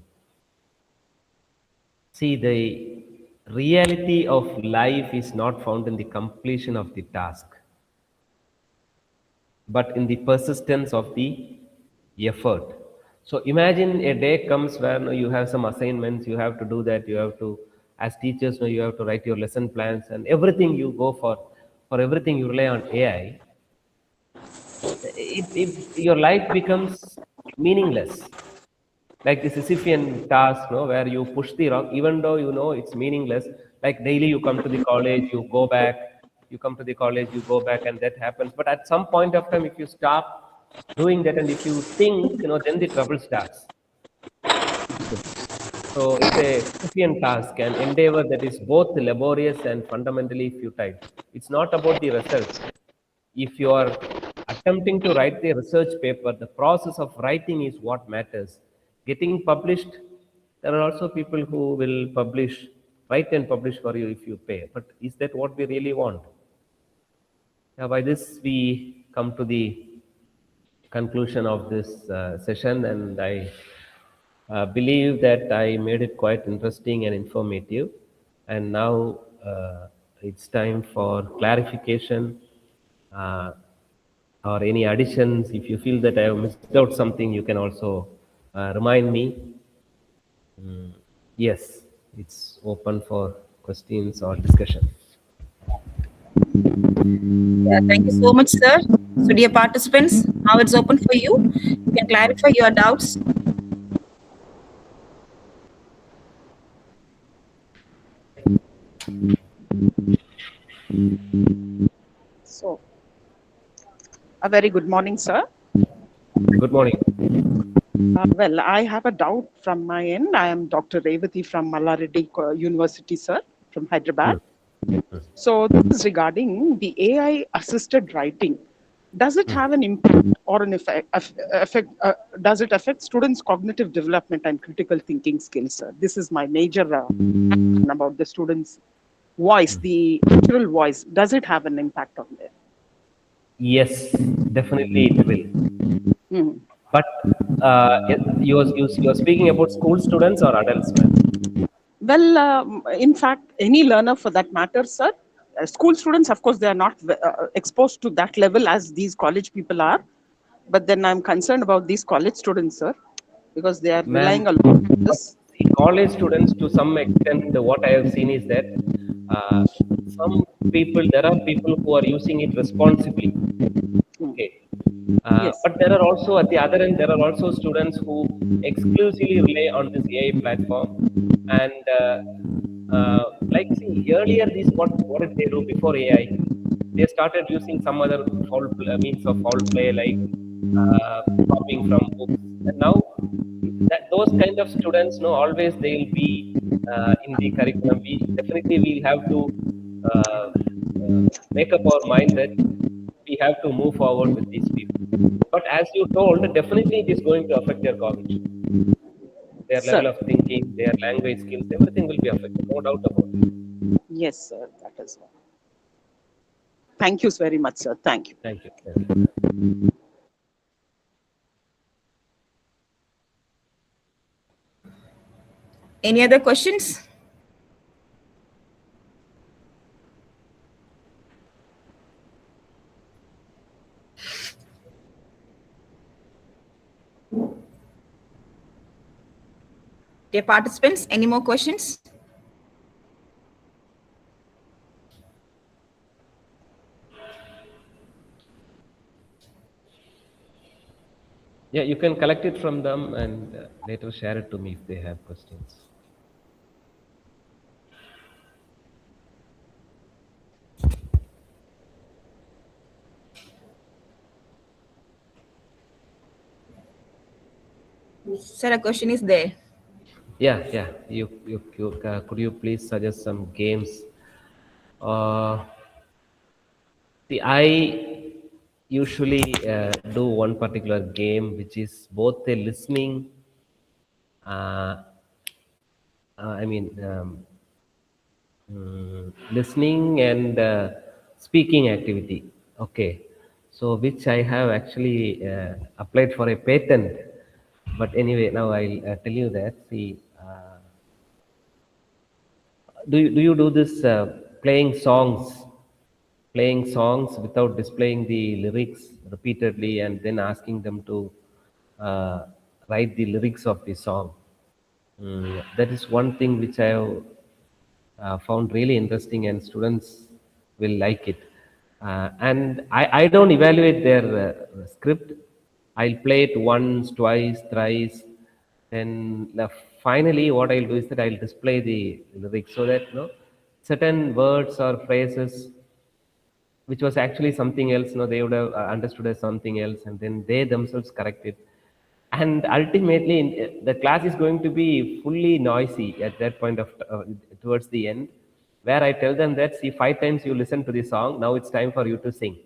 See, the reality of life is not found in the completion of the task, but in the persistence of the effort. So imagine a day comes where you have some assignments, you have to do that, you have to, as teachers, you have to write your lesson plans and everything you go for everything you rely on AI. Your life becomes meaningless. Like the Sisyphean task, where you push the rock, even though you know it's meaningless. Like daily you come to the college, you go back, you come to the college, you go back, and that happens. But at some point of time, if you stop doing that and if you think, then the trouble starts. So it's a Sisyphean task, an endeavor that is both laborious and fundamentally futile. It's not about the result. If you are attempting to write the research paper, the process of writing is what matters. Getting published, there are also people who will write and publish for you if you pay. But is that what we really want? Yeah, by this, we come to the conclusion of this session, and I believe that I made it quite interesting and informative. And now it's time for clarification or any additions. If you feel that I have missed out something, you can also remind me. Yes, it's open for questions or discussion. Yeah, thank you so much, sir. So, dear participants, now it's open for you. You can clarify your doubts. So, a very good morning, sir. Good morning. Well, I have a doubt from my end. I am Dr. Revati from Mallareddy University, sir, from Hyderabad. So, this is regarding the AI-assisted writing. Does it have an impact or an effect? Does it affect students' cognitive development and critical thinking skills, sir? This is my major question about the students' voice, the natural voice. Does it have an impact on them? Yes, definitely it will. But you're speaking about school students or adults, ma'am? Well, in fact, any learner for that matter, sir. School students, of course, they are not exposed to that level as these college people are. But then I'm concerned about these college students, sir, because they are relying a lot on this. See, college students, to some extent, what I have seen is that there are people who are using it responsibly. Okay. Yes. But there are also, at the other end, there are also students who exclusively rely on this AI platform. And see, earlier, what did they do before AI? They started using some other means of foul play, like copying from books. And now, those kind of students, always they'll be in the curriculum, we definitely will have to make up our mind that we have to move forward with these people. But as you told, definitely it is going to affect their cognition, their level Sir. of thinking, their language skills, everything will be affected, no doubt about it. Yes, sir. That is all. Thank you very much, sir. Thank you. Thank you. Thank you. Any other questions? Dear participants, any more questions? Yeah, you can collect it from them and later share it to me if they have questions. Sir, a question is there. Yeah. Could you please suggest some games? I usually do one particular game which is both a listening, uh, I mean, listening and speaking activity. Okay, so which I have actually applied for a patent. But anyway, now I'll tell you that. See, do you do this playing songs without displaying the lyrics repeatedly and then asking them to uh, write the lyrics of the song? That is one thing which I have found really interesting, and students will like it. And I don't evaluate their script. I'll play it once, twice, thrice. Then finally, what I'll do is that I'll display the lyrics so that certain words or phrases which was actually something else, they would have understood as something else, and then they themselves correct it. And ultimately, the class is going to be fully noisy at that point of towards the end, where I tell them that, see, 5 times you listen to the song, now it's time for you to sing.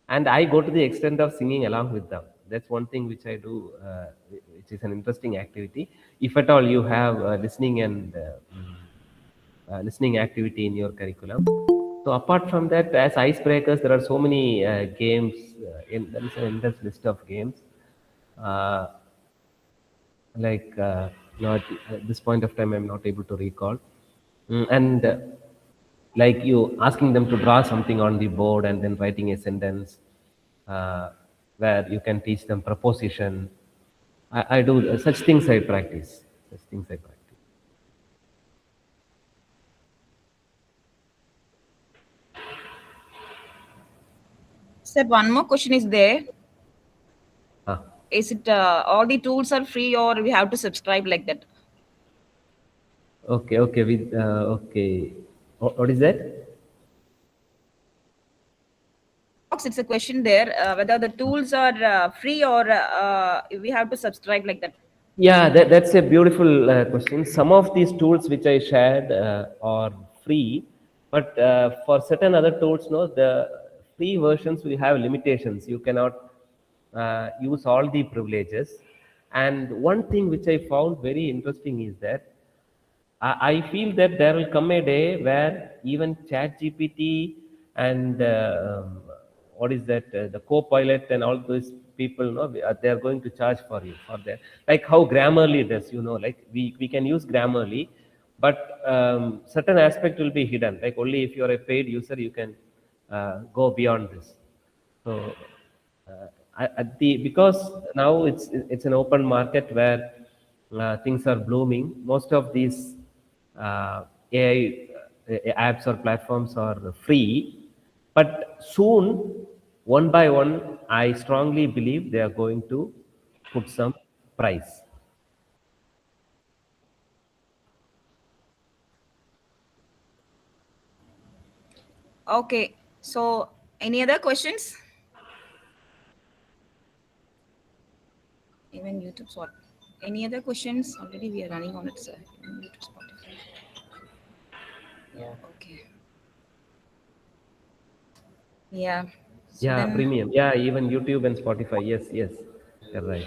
And I go to the extent of singing along with them. That's one thing which I do, which is an interesting activity. If at all you have listening and listening activity in your curriculum. So apart from that, as icebreakers, there are so many games. There is an endless list of games. Uh, like not at this point of time, I'm not able to recall. And like you asking them to draw something on the board and then writing a sentence, where you can teach them preposition. I do such things. I practice such things. I practice. Sir, one more question is there. Ah. Is it all the tools are free or we have to subscribe like that? Okay. Okay. What is that? It's a question there, whether the tools are free or we have to subscribe like that. Yeah, that's a beautiful question. Some of these tools which I shared are free, but for certain other tools, no, the free versions will have limitations. You cannot use all the privileges. And one thing which I found very interesting is that I feel that there will come a day where even ChatGPT and what is that, the co-pilot and all those people, they are going to charge for you for that. Like how Grammarly does, like we can use Grammarly, but certain aspect will be hidden. Like only if you are a paid user, you can go beyond this. So because now it's an open market where things are blooming. Most of these AI apps or platforms are free, but soon, one by one, I strongly believe they are going to put some price. Okay. So, any other questions? Even YouTube, sorry. Any other questions? Already we are running on it, sir. YouTube, Spotify. Okay. Yeah. So Yeah, then, premium. Yeah, even YouTube and Spotify. Yes, yes. You're right.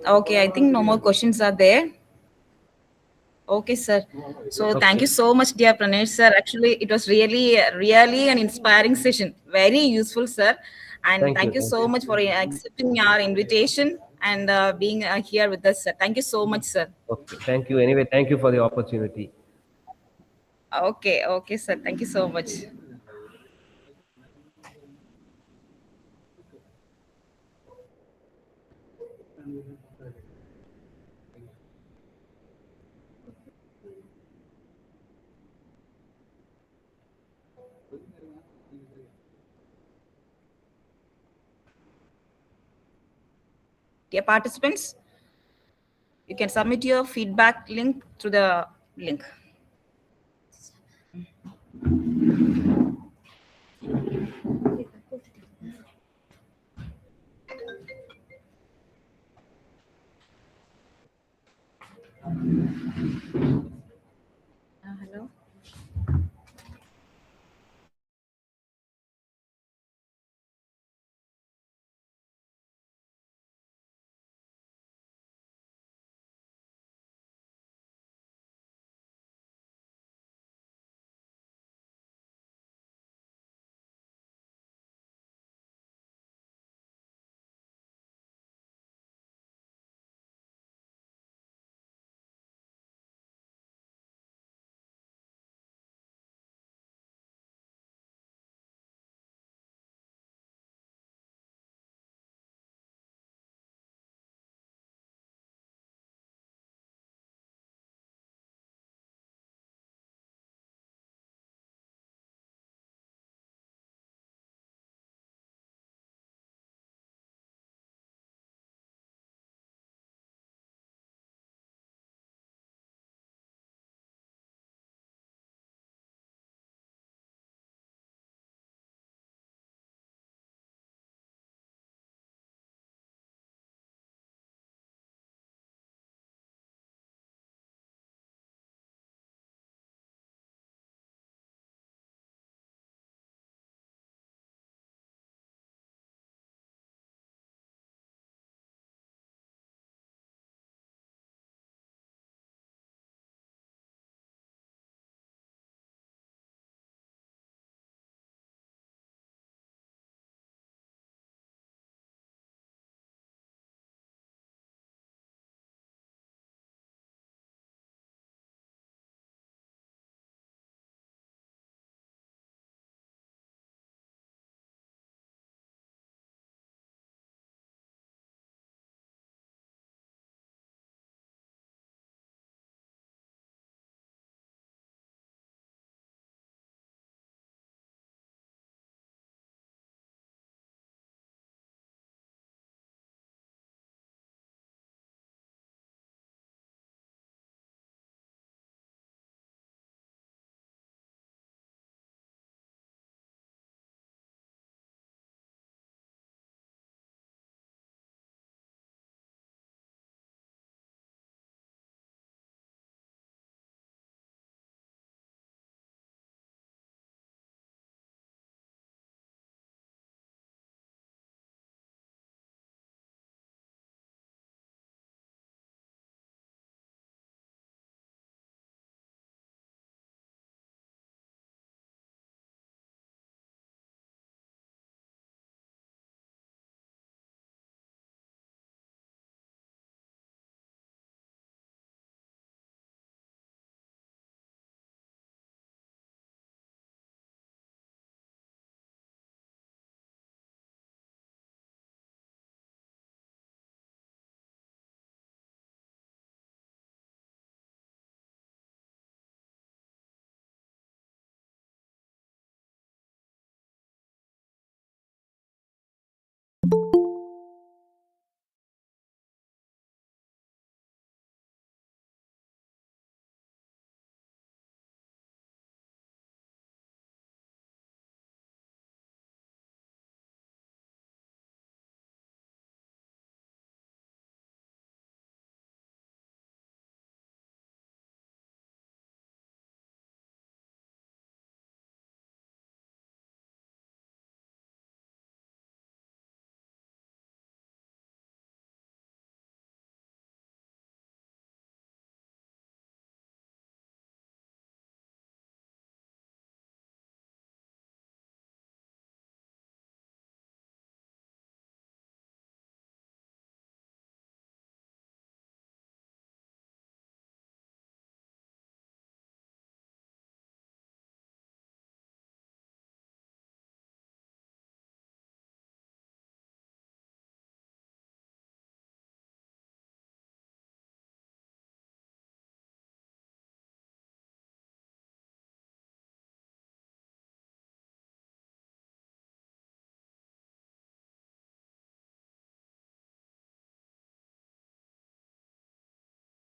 okay, I think no more questions are there. Okay, sir. So thank you Okay. so much, dear Pranesh, sir. Actually, it was really an inspiring session. Very useful, sir. And Thank you. thank you Thank so you. much for accepting our invitation and being here with us, sir. Thank you so much, sir. Okay. Thank you. Anyway, thank you for the opportunity. Okay, okay, sir. Thank you so much. Dear participants, you can submit your feedback link through the link.